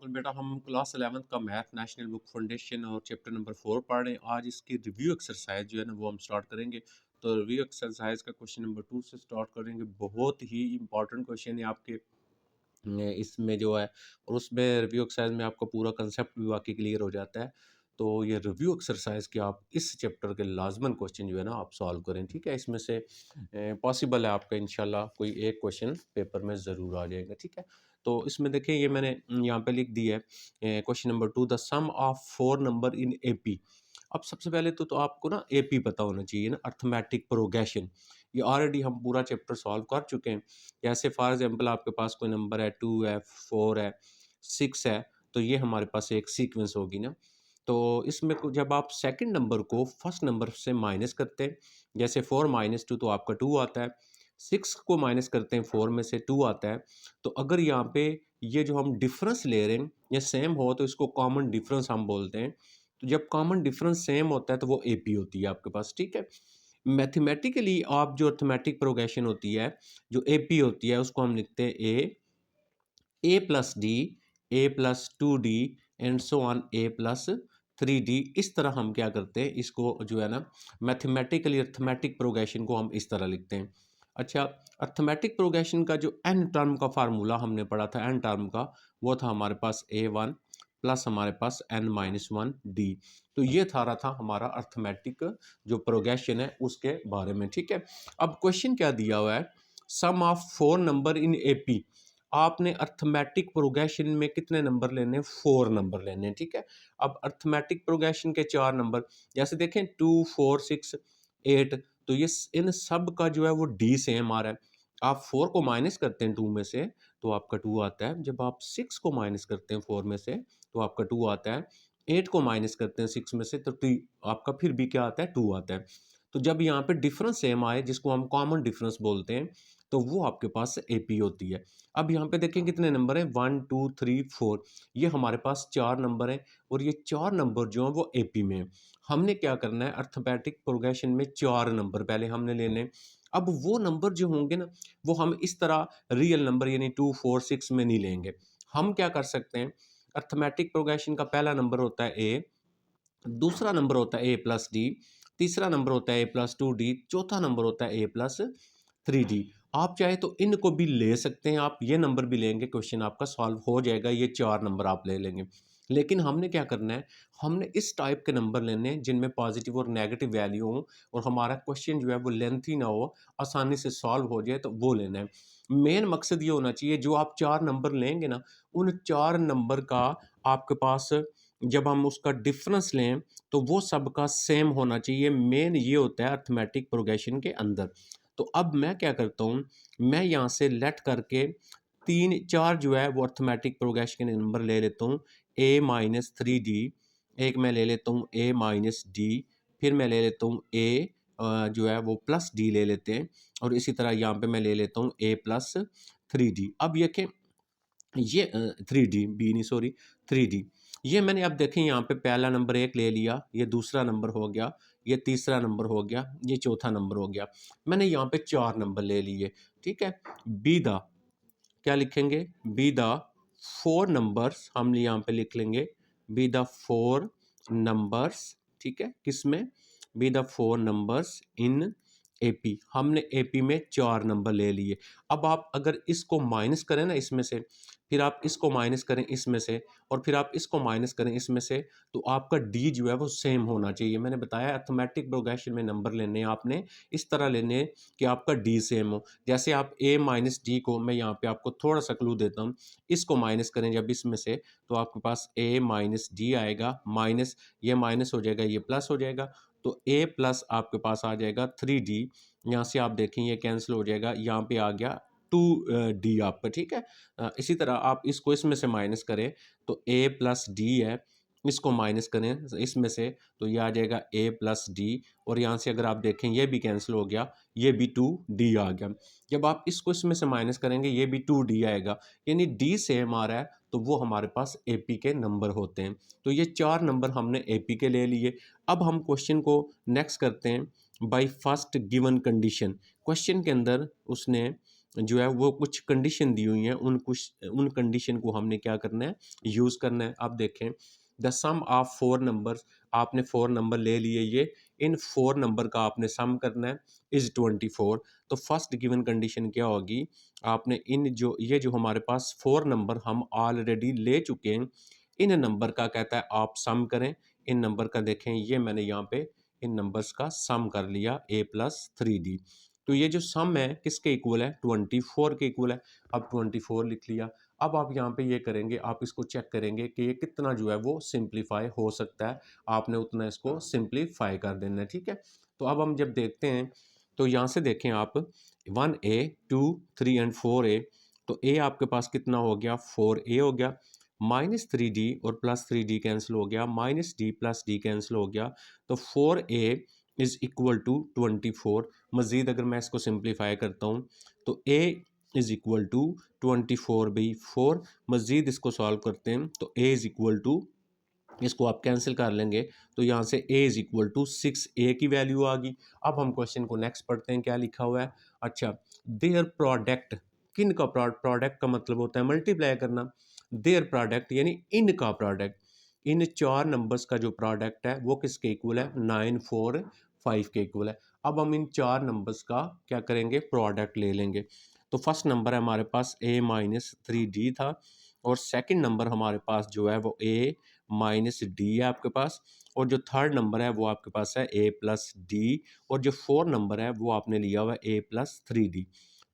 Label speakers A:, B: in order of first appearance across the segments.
A: और बेटा हम क्लास 11th का मैथ नेशनल बुक फाउंडेशन और चैप्टर नंबर 4 पढ़ रहे हैं। आज इसकी रिव्यू एक्सरसाइज जो है ना वो हम स्टार्ट करेंगे। तो रिव्यू एक्सरसाइज का क्वेश्चन नंबर 2 से स्टार्ट करेंगे। बहुत ही इंपॉर्टेंट क्वेश्चन है आपके इसमें जो है, और उसमें रिव्यू एक्सरसाइज में आपका पूरा कंसेप्ट भी वाकई क्लियर हो जाता है। तो ये रिव्यू एक्सरसाइज के आप इस चैप्टर के लाजमन क्वेश्चन जो है ना आप सॉल्व करें, ठीक है। इसमें से पॉसिबल है आपका इंशाल्लाह कोई एक क्वेश्चन पेपर में ज़रूर आ जाएगा, ठीक है। तो इसमें देखिए ये मैंने यहाँ पे लिख दी है question number 2, the sum of 4 number in AP. अब सबसे पहले तो आपको ना एपी पता होना चाहिए ना, अर्थमेटिक प्रोग्रेशन। ये ऑलरेडी हम पूरा चैप्टर सॉल्व कर चुके हैं। जैसे फॉर एग्जांपल आपके पास कोई नंबर है 2 है, 4 है, 6 है, तो ये हमारे पास एक सीक्वेंस होगी ना। तो इसमें जब आप सेकंड नंबर को फर्स्ट नंबर से माइनस करते हैं, जैसे 4 माइनस 2 तो आपका 2 आता है। 6 को माइनस करते हैं 4 में से 2 आता है। तो अगर यहाँ पे ये जो हम डिफरेंस ले रहे हैं ये सेम हो तो इसको कॉमन डिफरेंस हम बोलते हैं। तो जब कॉमन डिफरेंस सेम होता है तो वो एपी होती है आपके पास, ठीक है। मैथमेटिकली आप जो अर्थमेटिक प्रोग्रेशन होती है, जो एपी होती है, उसको हम लिखते हैं A plus D, A plus 2 D and so on A plus 3 D. इस तरह हम क्या करते हैं, इसको जो है ना मैथमेटिकली अर्थमेटिक प्रोग्रेशन को हम इस तरह लिखते हैं। अच्छा, अर्थमेटिक प्रोग्रेशन का जो एन टर्म का फार्मूला हमने पढ़ा था, एन टर्म का, वो था हमारे पास A1 प्लस हमारे पास n-1 डी। तो ये रहा था हमारा अर्थमेटिक जो प्रोग्रेशन है उसके बारे में, ठीक है। अब क्वेश्चन क्या दिया हुआ है, सम ऑफ 4 नंबर इन एपी। आपने अर्थमेटिक प्रोग्रेशन में कितने नंबर लेने हैं, 4 नंबर लेने हैं, ठीक है। अब अर्थमेटिक प्रोग्रेशन के 4 नंबर, जैसे देखें 2 4 6 8, तो ये इन सब का जो है वो डी सेम आ रहा है। आप 4 को माइनस करते हैं 2 में से तो आपका 2 आता है। जब आप 6 को माइनस करते हैं 4 में से तो आपका 2 आता है। 8 को माइनस करते हैं 6 में से तो आपका फिर भी क्या आता है, 2 आता है। तो जब यहाँ पे डिफरेंस सेम आए, जिसको हम कॉमन डिफरेंस बोलते हैं, तो वो आपके पास एपी होती है। अब यहाँ पे देखें कितने नंबर हैं, 1 2 3 4। ये हमारे पास 4 नंबर हैं और ये 4 नंबर जो हैं वो एपी में हैं। हमने क्या करना है, अर्थमेटिक प्रोग्रेशन में 4 नंबर पहले हमने लेने हैं। अब वो नंबर जो होंगे ना, वो हम इस तरह रियल नंबर यानी 2 4 6 में नहीं लेंगे। हम क्या कर सकते हैं, अर्थमेटिक प्रोग्रेशन का पहला नंबर होता है ए, दूसरा नंबर होता है ए प्लस डी, तीसरा नंबर होता है ए प्लस 2 डी, चौथा नंबर होता है ए प्लस 3 डी। आप चाहे तो इनको भी ले सकते हैं, आप ये नंबर भी लेंगे, क्वेश्चन आपका सॉल्व हो जाएगा, ये 4 नंबर आप ले लेंगे। लेकिन हमने क्या करना है, हमने इस टाइप के नंबर लेने हैं जिनमें पॉजिटिव और नेगेटिव वैल्यू हो और हमारा क्वेश्चन जो है वो लेंथी ना हो, आसानी से सॉल्व हो जाए, तो वो लेना है। मेन मकसद ये होना चाहिए, जो आप 4 नंबर लेंगे ना, उन 4 नंबर का आपके पास जब हम उसका डिफरेंस लें तो वो सबका सेम होना चाहिए। मेन ये होता है अर्थमेटिक प्रोग्रेशन के अंदर। तो अब मैं क्या करता हूँ, मैं यहाँ से लेट करके 3 4 जो है वो अर्थमेटिक प्रोग्रेशन के नंबर ले लेता हूँ। A-3D, एक मैं ले लेता हूँ A-D, फिर मैं ले लेता हूँ A जो है वो प्लस डी ले लेते हैं, और इसी तरह यहाँ पे मैं ले लेता हूँ A प्लस 3D। अब ये कि ये 3D बी नहीं, सॉरी, 3D। ये मैंने अब देखें यहाँ पे पहला नंबर 1 ले लिया, ये दूसरा नंबर हो गया, ये तीसरा नंबर हो गया, ये चौथा नंबर हो गया। मैंने यहाँ पे 4 नंबर ले लिए, ठीक है। बी द, क्या लिखेंगे, बी द 4 नंबर्स हम यहाँ पे लिख लेंगे, बी द 4 नंबर्स, ठीक है, किसमें, be the 4 numbers in AP. हमने एपी में 4 नंबर ले लिए। अब आप अगर इसको माइनस करें ना इसमें से, फिर आप इसको माइनस करें इसमें से, और फिर आप इसको माइनस करें इसमें से, तो आपका डी जो है वो सेम होना चाहिए। मैंने बताया अर्थमेटिक प्रोग्रेशन में नंबर लेने आपने इस तरह लेने कि आपका डी सेम हो। जैसे आप ए माइनस डी को, मैं यहाँ पे आपको थोड़ा सा क्लू देता हूँ, इसको माइनस करें जब इसमें से, तो आपके पास ए माइनस डी आएगा, माइनस ये माइनस हो जाएगा, ये प्लस हो जाएगा, तो ए प्लस आपके पास आ जाएगा 3D। यहाँ से आप देखें ये कैंसिल हो जाएगा, यहाँ पे आ गया 2D आपका, ठीक है। इसी तरह आप इसको इसमें से माइनस करें तो ए प्लस डी है, इसको माइनस करें इसमें से तो ये आ जाएगा ए प्लस डी, और यहाँ से अगर आप देखें ये भी कैंसिल हो गया, ये भी 2D आ गया। जब आप इसको इसमें से माइनस करेंगे ये भी 2D आएगा, यानी डी सेम आ रहा है, तो वो हमारे पास एपी के नंबर होते हैं। तो ये 4 नंबर हमने एपी के ले लिए। अब हम क्वेश्चन को नेक्स्ट करते हैं, by first given condition. Question के अंदर उसने जो है वो कुछ कंडीशन दी हुई हैं, उन कंडीशन को हमने क्या करना है, यूज़ करना है। अब देखें, द सम ऑफ 4 नंबर्स, आपने 4 नंबर ले लिए, ये इन 4 नंबर का आपने सम करना है, इज़ 24। तो फर्स्ट गिवन कंडीशन क्या होगी, आपने इन जो ये जो हमारे पास 4 नंबर हम ऑलरेडी ले चुके हैं, इन नंबर का कहता है आप सम करें। इन नंबर का देखें, ये मैंने यहाँ पे इन नंबर्स का सम कर लिया, a प्लस 3d। तो ये जो सम है किसके इक्वल है, 24 के इक्वल है। अब 24 लिख लिया। अब आप यहाँ पे ये करेंगे, आप इसको चेक करेंगे कि ये कितना जो है वो सिंप्लीफाई हो सकता है, आपने उतना इसको सिंप्लीफाई कर देना है, ठीक है। तो अब हम जब देखते हैं, तो यहाँ से देखें आप, 1a 2 3 एंड 4a, तो a आपके पास कितना हो गया, 4a हो गया, माइनस 3d और प्लस 3d कैंसिल हो गया, minus d plus d cancel हो गया, तो 4a इज़ इक्वल टू 24। मज़ीद अगर मैं इसको सिंप्लीफाई करता हूँ, तो a इज़ इक्वल टू 24/4। मज़ीद इसको सॉल्व करते हैं, तो a इज़ इक्वल टू, इसको आप कैंसिल कर लेंगे, तो यहाँ से a is equal to 6a की वैल्यू आ गई। अब हम क्वेश्चन को नेक्स्ट पढ़ते हैं, क्या लिखा हुआ है। अच्छा, देयर प्रोडक्ट, किन का प्रोडक्ट का मतलब होता है मल्टीप्लाई करना। देयर प्रोडक्ट यानी इनका प्रोडक्ट, इन 4 नंबर्स का जो प्रोडक्ट है वो किसके इक्वल है, 9 4 5 के इक्वल है। अब हम इन 4 नंबर्स का क्या करेंगे, प्रोडक्ट ले लेंगे। तो फर्स्ट नंबर है हमारे पास a माइनस 3d था, और सेकंड नंबर हमारे पास जो है वो a माइनस डी है आपके पास, और जो थर्ड नंबर है वो आपके पास है a प्लस डी, और जो फोर्थ नंबर है वो आपने लिया हुआ है a प्लस 3d।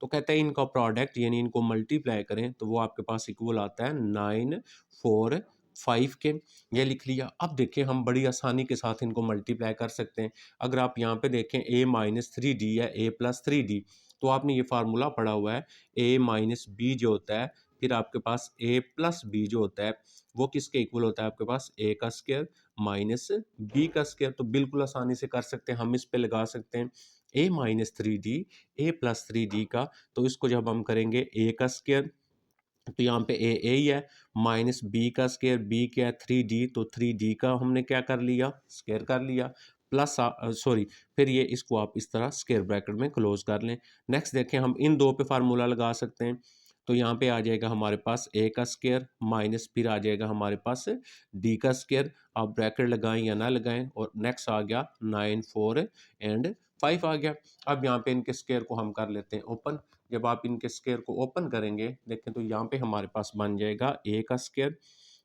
A: तो कहते हैं इनका प्रोडक्ट यानी इनको मल्टीप्लाई करें तो वो आपके पास इक्वल आता है 9 4 5 के। ये लिख लिया। अब देखिए हम बड़ी आसानी के साथ इनको मल्टीप्लाई कर सकते हैं। अगर आप यहाँ पे देखें a माइनस 3d या a प्लस 3d, तो आपने ये फार्मूला पढ़ा हुआ है, a माइनस बी जो होता है, फिर आपके पास a प्लस बी जो होता है वो किसके इक्वल होता है, आपके पास a का स्क्वायर माइनस b का स्क्वायर। तो बिल्कुल आसानी से कर सकते हैं, हम इस पे लगा सकते हैं a minus 3d a plus 3d का। तो इसको जब हम करेंगे a का स्क्वायर, तो यहाँ पे a ही है, माइनस b का स्क्वायर, b क्या है 3d, तो 3d का हमने क्या कर लिया, स्क्वायर कर लिया, प्लस सॉरी, फिर ये इसको आप इस तरह स्क्वायर ब्रैकेट में क्लोज कर लें। नेक्स्ट देखें, हम इन दो पे फार्मूला लगा सकते हैं। तो यहाँ पे आ जाएगा हमारे पास a का स्क्वायर माइनस फिर आ जाएगा हमारे पास d का स्क्वायर। आप ब्रैकेट लगाएं या ना लगाएं, और नेक्स्ट आ गया 9 4 एंड 5 आ गया। अब यहाँ पे इनके स्क्वायर को हम कर लेते हैं ओपन। जब आप इनके स्क्वायर को ओपन करेंगे, देखें तो यहाँ पे हमारे पास बन जाएगा a का स्क्वायर,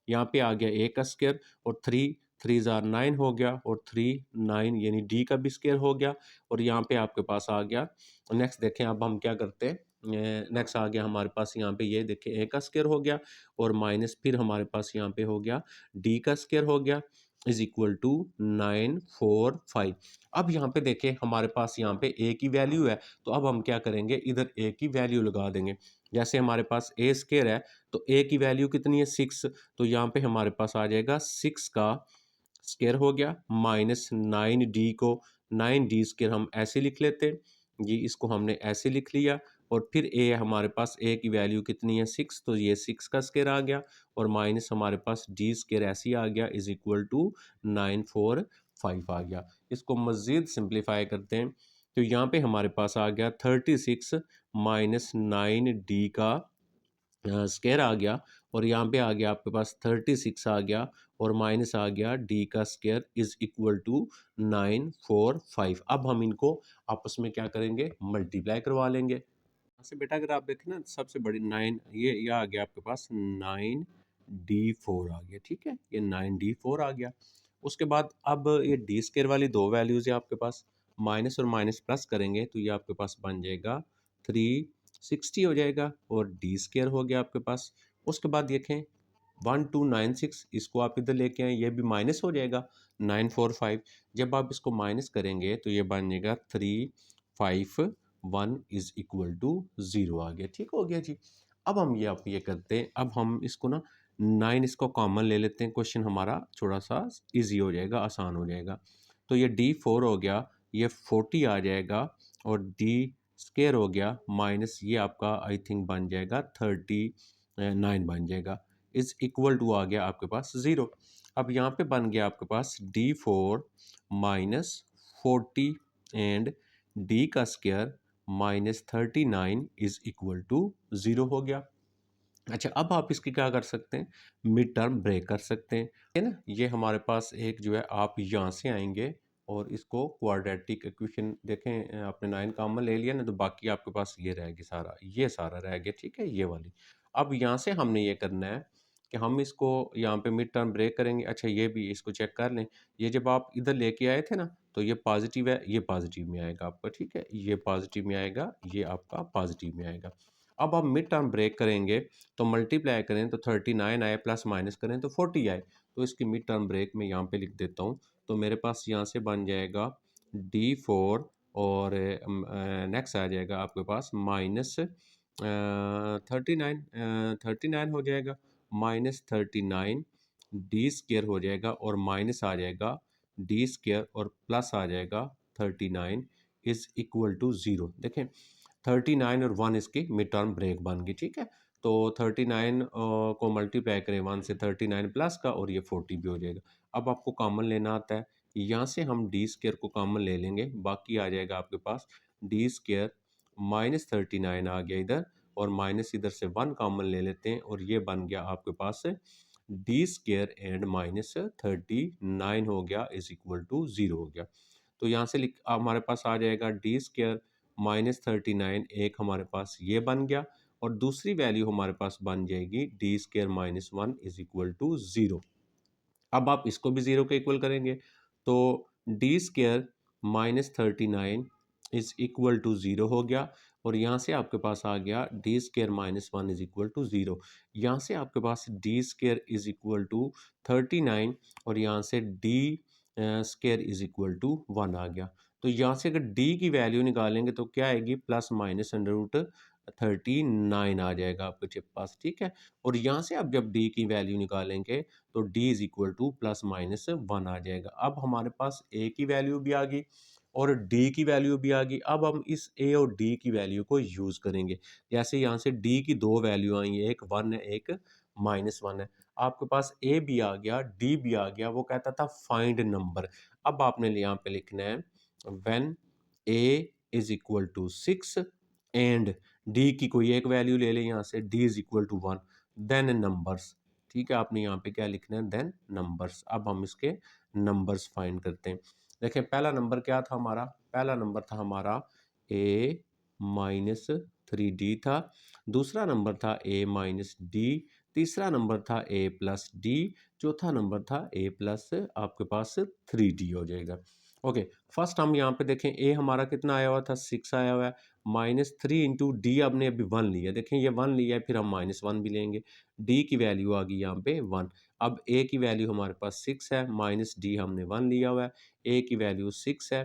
A: यहाँ पे आ गया a का स्क्वायर, और 3 3 ज़ार 9 हो गया, और 3 9 यानी d का भी स्क्वायर हो गया, और यहाँ पे आपके पास आ गया। नेक्स्ट देखें, अब हम क्या करते हैं, नेक्स्ट आ गया हमारे पास यहाँ पे, ये देखें a का स्क्वायर हो गया, और माइनस फिर हमारे पास यहाँ पे हो गया d का स्क्वायर हो गया, इज इक्वल टू 9 4 5। अब यहाँ पे देखें हमारे पास यहाँ पे a की वैल्यू है, तो अब हम क्या करेंगे, इधर a की वैल्यू लगा देंगे। जैसे हमारे पास a स्क्वायर है, तो a की वैल्यू कितनी है 6, तो यहाँ पे हमारे पास आ जाएगा 6 का स्क्वायर हो गया, माइनस 9d को 9d स्क्वायर हम ऐसे लिख लेते हैं, ये इसको हमने ऐसे लिख लिया, और फिर a हमारे पास a की वैल्यू कितनी है 6, तो ये 6 का स्क्वायर आ गया, और माइनस हमारे पास d स्क्वायर ऐसे ही आ गया, इज इक्वल टू 9 4 5 आ गया। इसको मज़ीद सिंप्लीफाई करते हैं, तो यहाँ पे हमारे पास आ गया 36 माइनस 9d का स्क्वायर आ गया, और यहाँ पे आ गया आपके पास 36 आ गया, और माइनस आ गया d का स्क्वायर इज इक्वल टू 9 4 5। अब हम इनको आपस में क्या करेंगे, मल्टीप्लाई करवा लेंगे। यहाँ से बेटा अगर आप देखें ना, सबसे बड़ी 9, ये आ गया आपके पास 9d4 आ गया, ठीक है, ये 9d4 आ गया। उसके बाद अब ये डी स्क्वायर वाली दो वैल्यूज है आपके पास, माइनस और माइनस प्लस करेंगे तो ये आपके पास बन जाएगा 360 हो जाएगा, और डी स्क्वायर हो गया आपके पास। उसके बाद देखें 1296, इसको आप इधर लेके आए, ये भी माइनस हो जाएगा 945। जब आप इसको माइनस करेंगे तो ये बन जाएगा 351 इज इक्वल टू 0 आ गया, ठीक हो गया जी। अब हम ये आप ये करते हैं, अब हम इसको ना 9 इसको कॉमन ले लेते हैं, क्वेश्चन हमारा थोड़ा सा इजी हो जाएगा, आसान हो जाएगा। तो ये D4 हो गया, ये 40 आ जाएगा, और D स्क्वायर हो गया, माइनस ये आपका आई थिंक बन जाएगा 39 बन जाएगा, इज इक्वल टू आ गया आपके पास 0। अब यहाँ पे बन गया आपके पास D4 माइनस 40 एंड D का square minus 39 is equal to 0 हो गया। अच्छा, अब आप इसकी क्या कर सकते हैं, मिड टर्म ब्रेक कर सकते हैं, है ना। ये हमारे पास एक जो है, आप यहाँ से आएंगे और इसको क्वाड्रेटिक इक्वेशन देखें, आपने 9 कॉमन ले लिया ना, तो बाकी आपके पास ये रहेगी सारा, ये सारा रह गया, ठीक है, ये वाली। अब यहाँ से हमने ये करना है कि हम इसको यहाँ पे मिड टर्म ब्रेक करेंगे। अच्छा, ये भी इसको चेक कर लें, ये जब आप इधर लेके आए थे ना, तो ये पॉजिटिव है, ये पॉजिटिव में आएगा आपका, ठीक है, ये पॉजिटिव में आएगा, ये आपका पॉजिटिव में आएगा। अब आप मिड टर्म ब्रेक करेंगे तो मल्टीप्लाई करें तो 39 आए, प्लस माइनस करें तो 40 आए, तो इसकी मिड टर्म ब्रेक में यहाँ पे लिख देता हूँ। तो मेरे पास यहाँ से बन जाएगा D4 और नेक्स्ट आ जाएगा आपके पास माइनस 39 हो जाएगा, माइनस 39 डी स्केयर हो जाएगा, और माइनस आ जाएगा डी स्केयर, और प्लस आ जाएगा 39 इज इक्वल टू 0। देखें, 39 और 1 इसकी मिड टर्म ब्रेक बन गई, ठीक है। तो 39 को मल्टीप्लाई करें 1 से, 39 प्लस का, और ये 40 भी हो जाएगा। अब आपको कॉमन लेना आता है, यहाँ से हम डी स्केयर को कॉमन ले लेंगे, बाकी आ जाएगा आपके पास डी स्केयर माइनस 39 आ गया इधर, और माइनस इधर से 1 कॉमन ले लेते हैं, और ये बन गया आपके पास डी स्केयर एंड माइनस 39 हो गया इज इक्वल टू 0 हो गया। तो यहाँ से लिख हमारे पास आ जाएगा डी स्केयर माइनस 39, एक हमारे पास ये बन गया, और दूसरी वैल्यू हमारे पास बन जाएगी D square minus 1 is equal to 0। अब आप इसको भी 0 के इक्वल करेंगे, तो D square minus 39 is equal to 0 हो गया, और यहाँ से आपके पास आ गया D square minus 1 is equal to 0। यहाँ से आपके पास D square is equal to 39, और यहाँ से D square is equal to 1 आ गया। तो यहाँ से अगर डी की वैल्यू निकालेंगे तो क्या आएगी, प्लस माइनस अंडर रूट 39 आ जाएगा आपके पास, ठीक है। और यहाँ से आप जब डी की वैल्यू निकालेंगे तो d is equal two plus minus 1 आ जाएगा। अब हमारे पास a की वैल्यू भी आ गई और d की वैल्यू भी आ गई। अब हम इस a और d की वैल्यू को यूज़ करेंगे। जैसे यहाँ से d की दो वैल्यू आई है, एक 1 है, एक -1 है। आपके पास a भी आ गया, d भी आ गया। वो कहता था फाइंड नंबर। अब आपने यहाँ पे लिखना है when a is equal to 6 and d की कोई एक वैल्यू ले लें, यहाँ से d is equal to 1, then numbers. ठीक है, आपने यहाँ पे क्या लिखना है, देन नंबर्स। अब हम इसके नंबर्स फाइंड करते हैं। देखें, पहला नंबर क्या था हमारा, पहला नंबर था हमारा a माइनस 3d था, दूसरा नंबर था a माइनस d, तीसरा नंबर था a प्लस d, चौथा नंबर था a प्लस आपके पास 3d हो जाएगा। ओके, फर्स्ट हम यहाँ पे देखें a हमारा कितना आया हुआ था, 6 आया हुआ है, -3 इंटू डी आपने अभी 1 लिया, देखें ये 1 लिया है, फिर हम -1 भी लेंगे, d की वैल्यू आ गई यहाँ पे 1। अब a की वैल्यू हमारे पास 6 है, माइनस d हमने 1 लिया हुआ है, a की वैल्यू 6 है,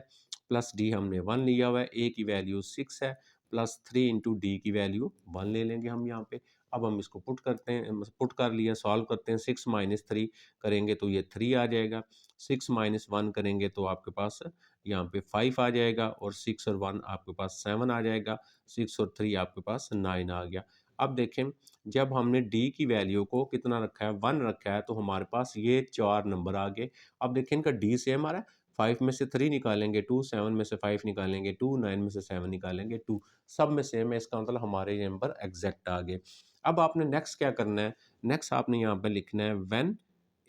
A: प्लस d हमने 1 लिया हुआ है, a की वैल्यू 6 है, प्लस 3 इंटू डी की वैल्यू 1 ले लेंगे हम यहाँ पे। अब हम इसको पुट करते हैं, पुट कर लिया, सॉल्व करते हैं। 6 माइनस 3 करेंगे तो ये 3 आ जाएगा, 6 माइनस 1 करेंगे तो आपके पास यहाँ पे 5 आ जाएगा, और 6 और 1 आपके पास 7 आ जाएगा, 6 और 3 आपके पास 9 आ गया। अब देखें, जब हमने d की वैल्यू को कितना रखा है, 1 रखा है, तो हमारे पास ये 4 नंबर आ गए। अब देखें इनका d सेम आ रहा है, 5 में से 3 निकालेंगे 2, 7 में से 5 निकालेंगे 2, 9 में से 7 निकालेंगे 2, सब में सेम है, इसका मतलब हमारे ये नंबर एग्जैक्ट आ गए। अब आपने नेक्स्ट क्या करना है, नेक्स्ट आपने यहाँ पे लिखना है व्हेन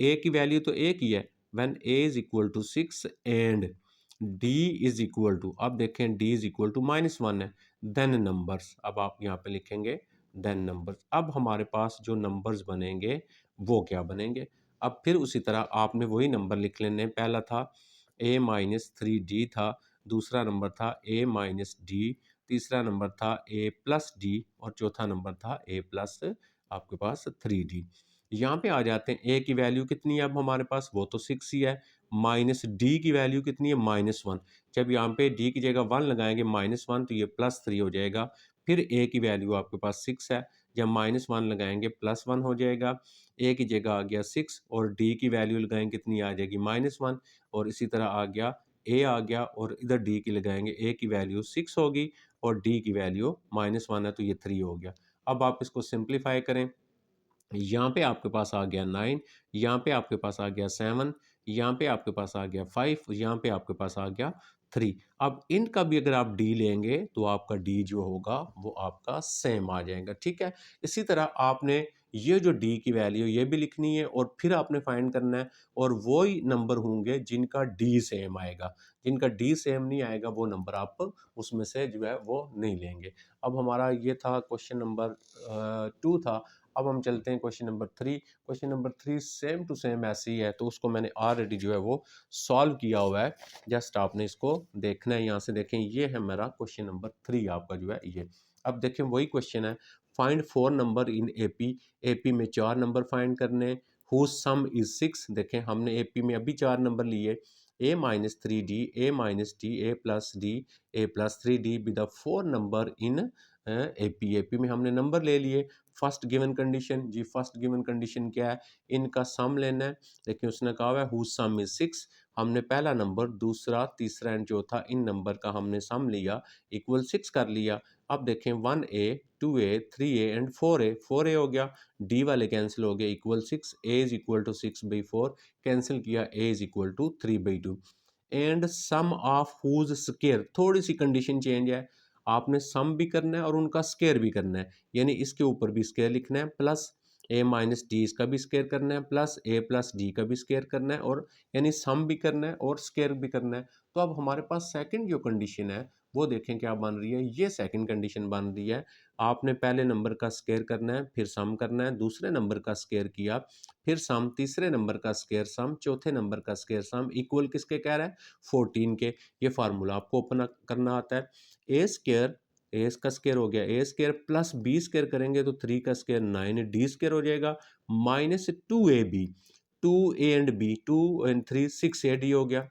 A: a की वैल्यू तो एक ही है, when a is equal to 6 and d is equal to, अब देखें d इज इक्वल टू -1 है, देन नंबर्स। अब आप यहाँ पे लिखेंगे देन नंबर्स। अब हमारे पास जो नंबर्स बनेंगे वो क्या बनेंगे, अब फिर उसी तरह आपने वही नंबर लिख लेने। पहला था a माइनस 3d था, दूसरा नंबर था a माइनस d, तीसरा नंबर था a प्लस d, और चौथा नंबर था a प्लस आपके पास 3d। यहाँ पे आ जाते हैं, a की वैल्यू कितनी है अब हमारे पास, वो तो 6 ही है, माइनस डी की वैल्यू कितनी है, -1। जब यहाँ पे डी की जगह 1 लगाएंगे -1, तो ये +3 हो जाएगा। फिर ए की वैल्यू आपके पास 6 है, जब -1 लगाएंगे +1 हो जाएगा, ए की जगह आ गया 6, और डी की वैल्यू लगाएंगे कितनी आ जाएगी, -1, और इसी तरह आ गया ए आ गया, और इधर डी की लगाएंगे, ए की वैल्यू 6 होगी और डी की वैल्यू -1 है, तो ये 3 हो गया। अब आप इसको सिंप्लीफाई करें, यहाँ पे आपके पास आ गया 9, यहाँ पे आपके पास आ गया 7, यहाँ पे आपके पास आ गया 5, यहाँ पे आपके पास आ गया 3। अब इनका भी अगर आप डी लेंगे तो आपका डी जो होगा वो आपका सेम आ जाएगा, ठीक है। इसी तरह आपने ये जो डी की वैल्यू ये भी लिखनी है और फिर आपने फाइंड करना है, और वही नंबर होंगे जिनका डी सेम आएगा। जिनका डी सेम नहीं आएगा वो नंबर आप उसमें से जो है वो नहीं लेंगे। अब हमारा ये था क्वेश्चन नंबर 2 था। अब हम चलते हैं question number 3। Question number 3 same to same ऐसे ही है, तो उसको मैंने ऑलरेडी जो है वो सॉल्व किया हुआ है। जस्ट आपने इसको देखना है। यहाँ से देखें, ये है मेरा क्वेश्चन नंबर 3 आपका जो है ये। अब देखें वही क्वेश्चन है, find 4 number in AP. AP में 4 नंबर फाइंड करने, हुज सम इज 6। देखें हमने एपी में अभी 4 नंबर लिए, A minus 3d, A minus D, A plus D, A plus 3d with the 4 number in AP. AP में हमने नंबर ले लिए। फर्स्ट गिवन कंडीशन जी, फर्स्ट गिवन कंडीशन क्या है, इनका सम लेना है। देखिए उसने कहा हुआ है हुज सम इज 6। हमने पहला नंबर, दूसरा, तीसरा एंड चौथा इन नंबर का हमने सम लिया, इक्वल 6 कर लिया। अब देखें 1a 2a 3a and 4a, 4a हो गया, डी वाले कैंसिल हो गए, equal 6, a is equal to 6/4 cancel किया, a is equal to 3/2 and sum of whose square. थोड़ी सी कंडीशन चेंज है, आपने सम भी करना है और उनका स्केयर भी करना है, यानी इसके ऊपर भी स्केयर लिखना है, प्लस ए माइनस डी इसका भी स्केयर करना है, प्लस ए प्लस डी का भी स्केयर करना है, और यानी सम भी करना है और स्केयर भी करना है। तो अब हमारे पास सेकंड जो कंडीशन है वो देखें क्या बन रही है, ये सेकंड कंडीशन बन रही है। आपने पहले नंबर का स्केयर करना है, फिर सम करना है, दूसरे नंबर का स्केयर किया, फिर सम, तीसरे नंबर का स्केयर सम, चौथे नंबर का स्केयर सम, इक्वल किसके कह रहा है, 14 के। ये फार्मूला आपको ओपन करना आता है। ए स्केयर, ए का स्केयर हो गया ए स्केयर, प्लस बी स्केयर करेंगे तो 3 का स्केयर 9 डी स्केयर हो जाएगा, minus 2ab, 2a and B, 2 and 3 6a D हो गया,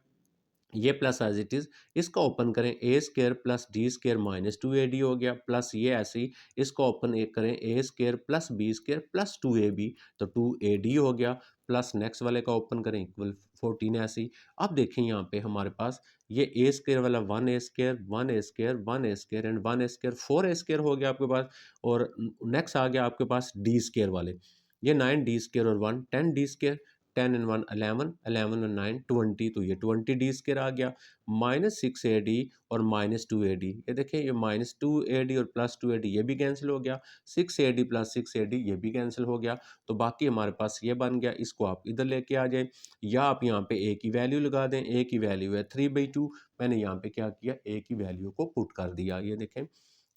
A: ये प्लस एज इट इज। इसका ओपन करें, A square plus D square minus 2ad हो गया, प्लस ये ऐसे ही इसको ओपन करें, A square plus B square plus 2ab, तो 2ad हो गया, प्लस नेक्स्ट वाले का ओपन करें, इक्वल 14 ऐसे ही। अब देखें यहाँ पे हमारे पास ये ए स्केयर वाला 1a square 1a square 1a square and 1a square 4a square हो गया आपके पास, और नेक्स्ट आ गया आपके पास डी स्केयर वाले, ये 9d स्केयर और 1 10d स्केयर, 10 एंड 1 11, 11 एंड 9 20, तो ये 20d स्केयर आ गया, माइनस 6ad और माइनस 2ad। ये देखें ये माइनस 2ad और प्लस 2ad ये भी कैंसिल हो गया, 6ad प्लस 6ad ये भी कैंसिल हो गया। तो बाकी हमारे पास ये बन गया, इसको आप इधर लेके आ जाए, या आप यहाँ पे a की वैल्यू लगा दें। a की वैल्यू है 3/2, मैंने यहाँ पे क्या किया, a की वैल्यू को पुट कर दिया। ये देखें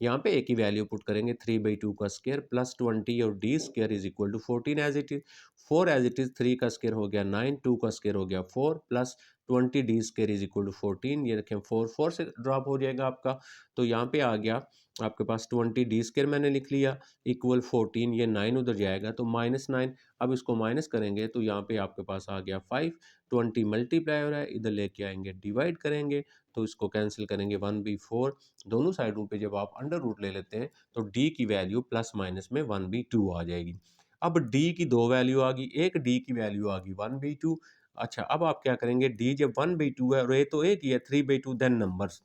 A: यहाँ पे a की वैल्यू पुट करेंगे, 3/2 का स्केयर प्लस 20 और d square is equal to 14 as it is, 4 as it is, 3 का स्केयर हो गया 9, 2 का स्केयर हो गया 4, plus 20d square is equal to 14। ये देखें 4 4 से ड्रॉप हो जाएगा आपका, तो यहाँ पे आ गया आपके पास 20d स्केयर मैंने लिख लिया, इक्वल 14, ये 9 उधर जाएगा तो -9। अब इसको माइनस करेंगे तो यहाँ पे आपके पास आ गया 5, 20 मल्टीप्लाई हो रहा है, इधर लेके आएंगे डिवाइड करेंगे, तो इसको कैंसिल करेंगे 1/4। दोनों साइडों पे जब आप अंडर रूट ले लेते हैं तो d की वैल्यू प्लस माइनस में 1/2 आ जाएगी। अब d की दो वैल्यू आ गई, एक d की वैल्यू आ गई 1/2। अच्छा अब आप क्या करेंगे, d जब 1/2 है और a तो एक ही है 3/2, देन नंबर्स।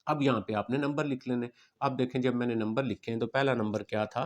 A: अब यहाँ पे आपने नंबर लिख लेने। अब देखें जब मैंने नंबर लिखे हैं तो पहला नंबर क्या था,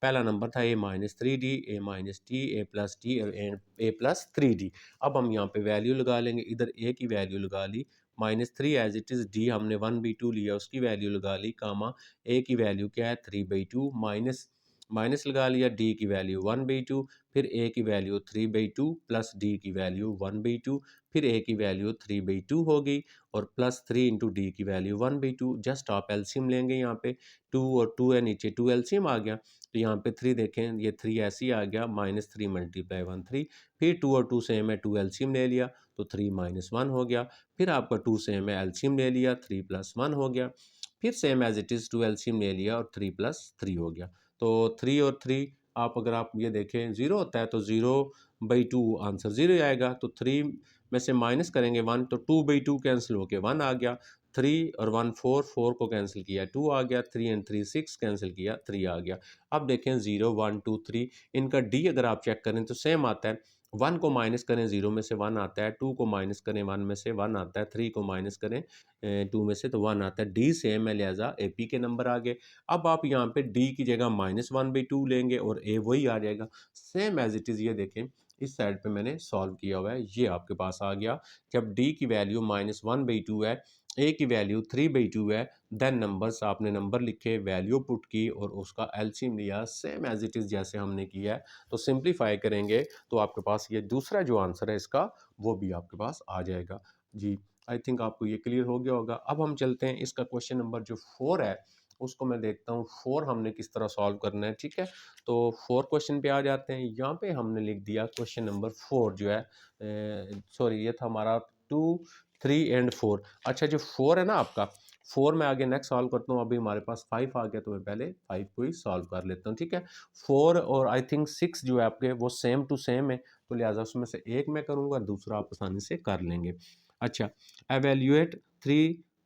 A: पहला नंबर था a minus 3d, a minus T, a plus T and a plus 3d। अब हम यहाँ पे वैल्यू लगा लेंगे, इधर a की वैल्यू लगा ली, -3 एज इट इज़, d हमने 1/2 लिया उसकी वैल्यू लगा ली, कामा a की वैल्यू क्या है 3/2, माइनस माइनस लगा लिया, d की वैल्यू 1/2, फिर a की वैल्यू 3/2 प्लस d की वैल्यू 1/2, फिर a की वैल्यू 3/2 हो गई, और प्लस 3 इंटू डी की वैल्यू 1/2। जस्ट आप एलसीएम लेंगे, यहाँ पे 2 और 2 है नीचे, 2 एलसीएम आ गया, तो यहाँ पे 3 देखें, ये 3 ऐसे ही आ गया, -3 मल्टीप्लाई 1 3, फिर 2 और 2 सेम है, 2 एलसीएम ले लिया तो 3 -1 हो गया, फिर आपका 2 सेम है, एलसीएम ले लिया, 3 + 1 हो गया, फिर same as it is 2 LCM ले लिया और 3 + 3 हो गया। तो 3 और 3 आप अगर आप ये देखें 0 होता है तो 0/2 आंसर 0 आएगा, तो 3 में से माइनस करेंगे 1 तो 2/2 कैंसिल होके 1 आ गया, 3 और 1 4, 4 को कैंसिल किया 2 आ गया, 3 एंड 3 6 कैंसिल किया 3 आ गया। अब देखें 0 1 2 3, इनका डी अगर आप चेक करें तो सेम आता है, 1 को माइनस करें 0 में से 1 आता है, 2 को माइनस करें 1 में से 1 आता है, 3 को माइनस करें 2 में से तो 1 आता है, डी सेम है, लिहाजा ए पी के नंबर आ गए। अब आप यहाँ पे डी की जगह -1/2 लेंगे और ए वही आ जाएगा, सेम एज इट इज़। ये देखें इस साइड पे मैंने सॉल्व किया हुआ है, ये आपके पास आ गया। जब डी की वैल्यू -1/2 है, ए की वैल्यू 3/2 है, देन नंबर्स आपने नंबर लिखे, वैल्यू पुट की और उसका एलसीएम लिया, सेम एज इट इज़ जैसे हमने किया है। तो सिंप्लीफाई करेंगे तो आपके पास ये दूसरा जो आंसर है इसका वो भी आपके पास आ जाएगा। जी, आई थिंक आपको ये क्लियर हो गया होगा। अब हम चलते हैं इसका क्वेश्चन नंबर जो 4 है उसको मैं देखता हूँ 4 हमने किस तरह सॉल्व करना है, ठीक है। तो 4 क्वेश्चन पे आ जाते हैं। यहाँ पे हमने लिख दिया क्वेश्चन नंबर 4 जो है, सॉरी ये था हमारा 2, 3 एंड 4। अच्छा जो 4 है ना आपका, 4 में आगे नेक्स्ट सॉल्व करता हूँ। अभी हमारे पास 5 आ गया तो मैं पहले 5 को ही सॉल्व कर लेता हूँ, ठीक है। 4 और आई थिंक 6 जो है आपके वो सेम टू सेम है, तो लिहाजा उसमें से एक मैं करूँगा, दूसरा आप आसानी से कर लेंगे। अच्छा, evaluate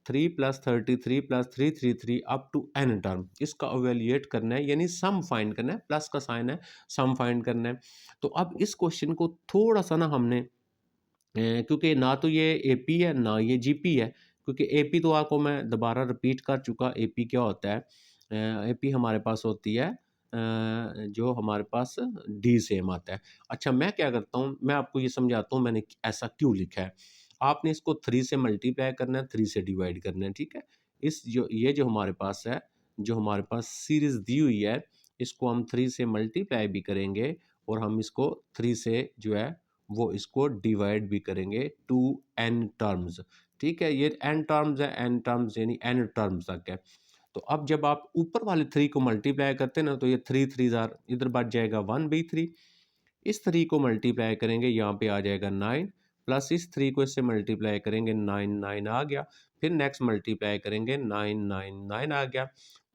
A: 3 plus 33 plus 333 up to n term, इसका एवेल्यूएट करना है, यानी सम फाइंड करना है, प्लस का साइन है, सम फाइंड करना है। तो अब इस क्वेश्चन को थोड़ा सा ना हमने क्योंकि ना तो ये एपी है ना ये जीपी है, क्योंकि एपी तो आपको मैं दोबारा रिपीट कर चुका। एपी क्या होता है, एपी हमारे पास होती है जो हमारे पास डी सेम आता है। अच्छा मैं क्या करता हूँ, मैं आपको ये समझाता हूँ मैंने ऐसा क्यों लिखा है। आपने इसको 3 से मल्टीप्लाई करना है, 3 से डिवाइड करना है, ठीक है। इस जो ये जो हमारे पास है, जो हमारे पास सीरीज दी हुई है, इसको हम 3 से मल्टीप्लाई भी करेंगे और हम इसको 3 से जो है वो इसको डिवाइड भी करेंगे टू एन टर्म्स, ठीक है। ये एन टर्म्स है, एन टर्म्स यानी एन टर्म्स तक है। तो अब जब आप ऊपर वाले 3 को मल्टीप्लाई करते हैं ना, तो ये 3 3 जार इधर बच जाएगा 1/3। इस 3 को मल्टीप्लाई करेंगे, यहाँ पे आ जाएगा 9, प्लस इस 3 को इससे मल्टीप्लाई करेंगे 9 9 आ गया। फिर नेक्स्ट मल्टीप्लाई करेंगे 9 9 9 आ गया,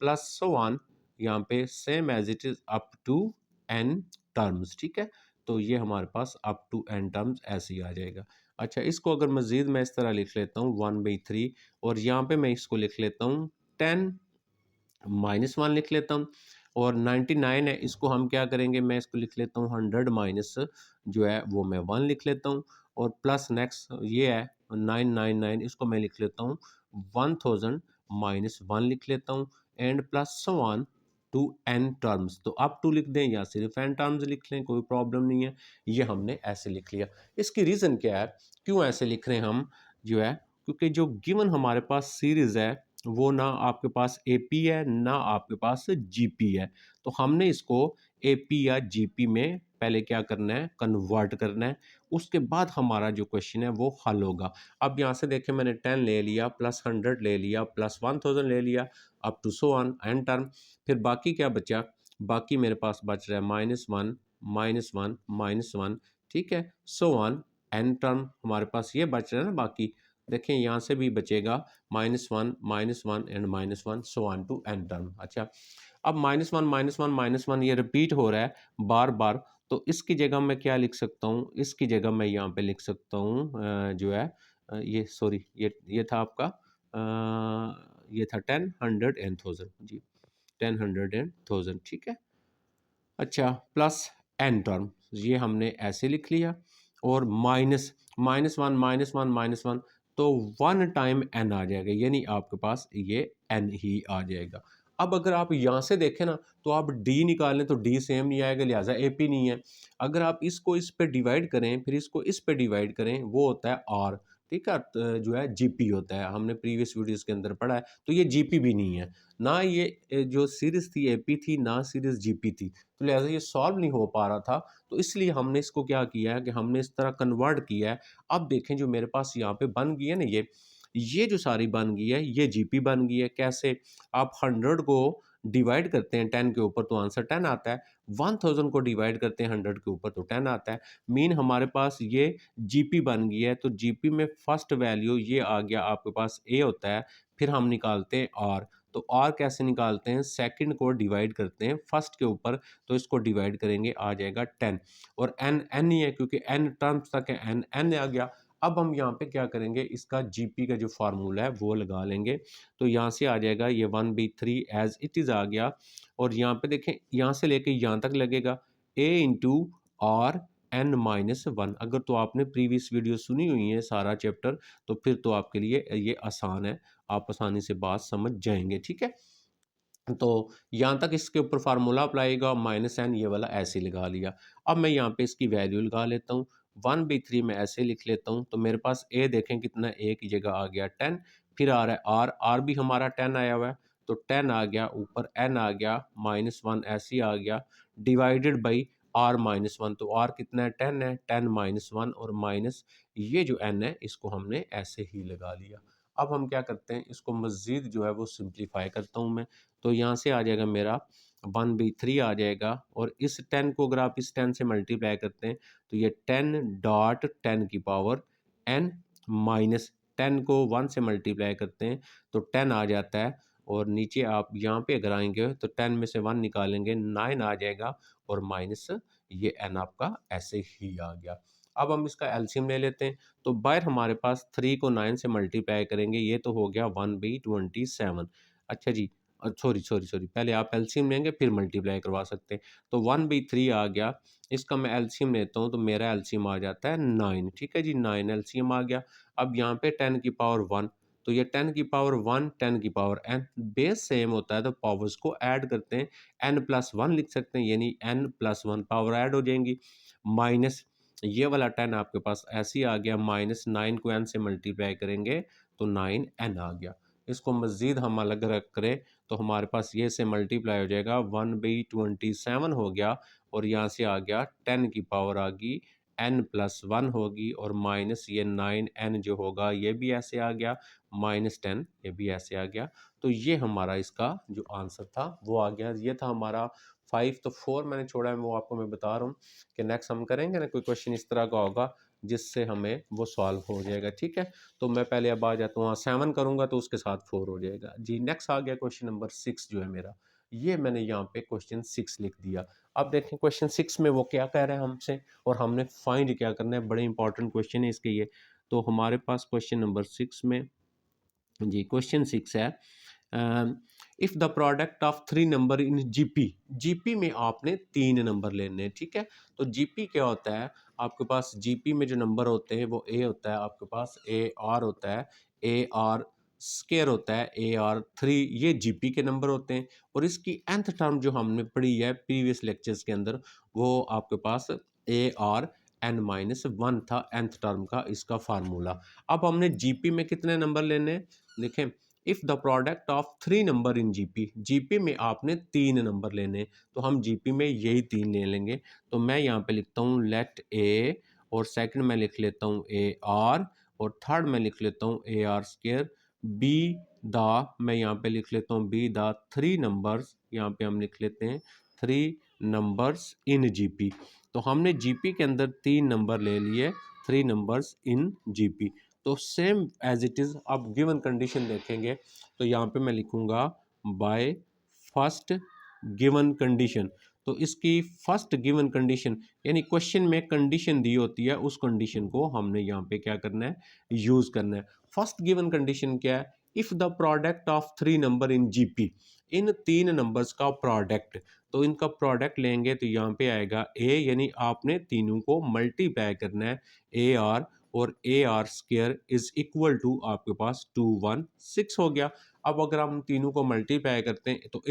A: प्लस सो ऑन, यहाँ पे same as it is up to n terms, ठीक है। तो ये हमारे पास अप टू एन टर्म्स ऐसे ही आ जाएगा। अच्छा इसको अगर मज़ीद मैं इस तरह लिख लेता हूँ 1/3, और यहाँ पे मैं इसको लिख लेता हूँ 10 -1 लिख लेता हूँ, और 99 है इसको हम क्या करेंगे, मैं इसको लिख लेता हूँ 100 माइनस जो है वो मैं 1 लिख लेता हूँ, और प्लस नेक्स्ट ये है 999, इसको मैं लिख लेता हूँ 1000 -1 लिख लेता हूँ, and plus so on to n terms. तो अप टू लिख दें या सिर्फ एन टर्म्स लिख लें, कोई प्रॉब्लम नहीं है। ये हमने ऐसे लिख लिया। इसकी रीज़न क्या है, क्यों ऐसे लिख रहे हैं हम जो है, क्योंकि जो गिवन हमारे पास सीरीज़ है वो ना आपके पास एपी है ना आपके पास जीपी है। तो हमने इसको एपी या जीपी में पहले क्या करना है, कन्वर्ट करना है। उसके बाद हमारा जो क्वेश्चन है वो हल होगा। अब यहाँ से देखें मैंने 10 ले लिया, प्लस 100 ले लिया, प्लस 1000 ले लिया, up to so on n term. फिर बाकी क्या बचा, बाकी मेरे पास बच रहा है -1 -1 -1, ठीक है, सो ऑन एन टर्म हमारे पास ये बच रहा है ना। बाकी देखें यहाँ से भी बचेगा -1 -1 and -1 so on to n term. अच्छा अब -1 -1 -1 ये रिपीट हो रहा है बार बार, तो इसकी जगह मैं क्या लिख सकता हूँ, इसकी जगह मैं यहाँ पे लिख सकता हूँ जो है ये सॉरी ये था आपका ये था 10 100 एंड 1000, जी 10 100 एंड 1000, ठीक है। अच्छा प्लस एन टर्म ये हमने ऐसे लिख लिया, और -1 -1 तो 1 टाइम एन आ जाएगा, यानी आपके पास ये एन ही आ जाएगा। अब अगर आप यहाँ से देखें ना, तो आप डी निकालें तो डी सेम नहीं आएगा, लिहाजा ए पी नहीं है। अगर आप इसको इस पे डिवाइड करें, फिर इसको इस पे डिवाइड करें, वो होता है आर, ठीक है, जो है जीपी होता है, हमने प्रीवियस वीडियोस के अंदर पढ़ा है। तो ये जीपी भी नहीं है, ना ये जो सीरीज थी एपी थी, ना सीरीज जीपी थी, तो लिहाजा ये सॉल्व नहीं हो पा रहा था। तो इसलिए हमने इसको क्या किया है कि हमने इस तरह कन्वर्ट किया है। अब देखें जो मेरे पास यहाँ पे बन गई है ना, ये जो सारी बन गई है ये जीपी बन गई है। कैसे, आप 100 को डिवाइड करते हैं 10 के ऊपर तो आंसर 10 आता है, 1000 को डिवाइड करते हैं 100 के ऊपर तो 10 आता है। मीन हमारे पास ये जीपी बन गई है। तो जीपी में फर्स्ट वैल्यू ये आ गया आपके पास ए होता है, फिर हम निकालते हैं आर। तो आर कैसे निकालते हैं, सेकंड को डिवाइड करते हैं फर्स्ट के ऊपर, तो इसको डिवाइड करेंगे आ जाएगा 10, और एन एन ही है क्योंकि एन टर्म्स तक है, एन एन आ गया। अब हम यहाँ पे क्या करेंगे, इसका जीपी का जो फार्मूला है वो लगा लेंगे। तो यहाँ से आ जाएगा ये 1/3 एज इट इज़ आ गया, और यहाँ पे देखें यहाँ से लेके यहाँ तक लगेगा ए इंटू आर n-1। अगर तो आपने प्रीवियस वीडियो सुनी हुई है सारा चैप्टर, तो फिर तो आपके लिए ये आसान है, आप आसानी से बात समझ जाएंगे, ठीक है। तो यहाँ तक इसके ऊपर फार्मूला अप्लाई होगा, -n ये वाला ऐसे लगा लिया। अब मैं यहाँ पे इसकी वैल्यू लगा लेता हूँ, 1/3 मैं ऐसे लिख लेता हूँ, तो मेरे पास a देखें कितना, a की जगह आ गया 10, फिर आ रहा है r भी हमारा 10 आया हुआ है, तो 10 आ गया, ऊपर n आ गया, -1 ऐसे ही आ गया, डिवाइडेड बाई r-1, तो r कितना है, 10 है, 10 -1 और माइनस ये जो n है इसको हमने ऐसे ही लगा लिया। अब हम क्या करते हैं, इसको मज़ीद जो है वो सिंप्लीफाई करता हूँ मैं, तो यहाँ से आ जाएगा मेरा 1/3 आ जाएगा, और इस 10 को अगर आप इस 10 से मल्टीप्लाई करते हैं तो ये 10 की पावर n माइनस 10 को 1 से मल्टीप्लाई करते हैं तो 10 आ जाता है, और नीचे आप यहाँ पे अगर आएंगे तो 10 में से 1 निकालेंगे 9 आ जाएगा, और माइनस ये n आपका ऐसे ही आ गया। अब हम इसका एलसीएम ले लेते हैं, तो बाहर हमारे पास 3 को 9 से मल्टीप्लाई करेंगे, ये तो हो गया 1/27। अच्छा जी, सॉरी सॉरी सॉरी, पहले आप एलसीएम लेंगे फिर मल्टीप्लाई करवा सकते हैं, तो 1/3 आ गया, इसका मैं एलसीएम लेता हूँ तो मेरा एलसीएम आ जाता है 9, ठीक है जी, 9 एलसीएम आ गया। अब यहाँ पे 10 की पावर 1, तो ये 10 की पावर 1, 10 की पावर n, बेस सेम होता है तो पावर्स को ऐड करते हैं, n+1 लिख सकते हैं, यानी n+1 पावर ऐड हो जाएंगी, माइनस ये वाला 10 आपके पास ऐसे ही आ गया, -9 को n से मल्टीप्लाई करेंगे तो 9n आ गया। इसको मज़ीद हम अलग रख करें तो हमारे पास ये से मल्टीप्लाई हो जाएगा, 1/27 हो गया, और यहाँ से आ गया 10 की पावर आ गई, n+1 होगी, और माइनस ये 9n जो होगा ये भी ऐसे आ गया, -10 ये भी ऐसे आ गया। तो ये हमारा इसका जो आंसर था वो आ गया। ये था हमारा 5, तो 4 मैंने छोड़ा है, वो आपको मैं बता रहा हूँ कि नेक्स्ट हम करेंगे ना कोई क्वेश्चन इस तरह का होगा जिससे हमें वो सॉल्व हो जाएगा, ठीक है। तो मैं पहले अब आ जाता हूँ, 7 करूँगा तो उसके साथ 4 हो जाएगा जी। नेक्स्ट आ गया क्वेश्चन नंबर 6 जो है मेरा, ये मैंने यहाँ पे क्वेश्चन 6 लिख दिया। अब देखें क्वेश्चन 6 में वो क्या कह रहे हैं हमसे, और हमने फाइंड क्या करना है, बड़े इंपॉर्टेंट क्वेश्चन है इसके ये। तो हमारे पास क्वेश्चन नंबर 6 में जी, क्वेश्चन 6 है, if the product of 3 number in GP, GP में आपने 3 नंबर लेने हैं, ठीक है। तो जीपी क्या होता है, आपके पास जीपी में जो नंबर होते हैं वो ए होता है, आपके पास ए आर होता है, ए आर स्केयर होता है, ए आर 3, ये जीपी के नंबर होते हैं। और इसकी nth टर्म जो हमने पढ़ी है प्रीवियस लेक्चर्स के अंदर, वो आपके पास ए आर n-1 था, nth टर्म का इसका फार्मूला। अब हमने जीपी में कितने नंबर लेने हैं, देखें, if the product of 3 number in GP, GP में आपने 3 नंबर लेने, तो हम जीपी में यही 3 ले लेंगे। तो मैं यहाँ पे लिखता हूँ लेट ए, और सेकंड में लिख लेता हूँ ए आर, और थर्ड में लिख लेता हूँ ए आर स्केयर, बी द, मैं यहाँ पे लिख लेता हूँ बी द 3 नंबर्स, यहाँ पे हम लिख लेते हैं 3 नंबर्स इन जीपी। तो हमने जीपी के अंदर 3 नंबर ले लिए, 3 नंबर्स इन जीपी। तो सेम एज इट इज़, आप गिवन कंडीशन देखेंगे तो यहाँ पे मैं लिखूँगा बाय फर्स्ट गिवन कंडीशन। तो इसकी फर्स्ट गिवन कंडीशन, यानी क्वेश्चन में कंडीशन दी होती है, उस कंडीशन को हमने यहाँ पे क्या करना है, यूज़ करना है। फर्स्ट गिवन कंडीशन क्या है, if the product of 3 number in GP, in 3 numbers का प्रोडक्ट, तो इनका प्रोडक्ट लेंगे तो यहाँ पे आएगा ए, यानी आपने तीनों को मल्टीप्लाई करना है, ए आर और a r square is equal to आपके पास 216 हो गया। अब अगर हम तीनों को मल्टीप्लाई करते हैं तो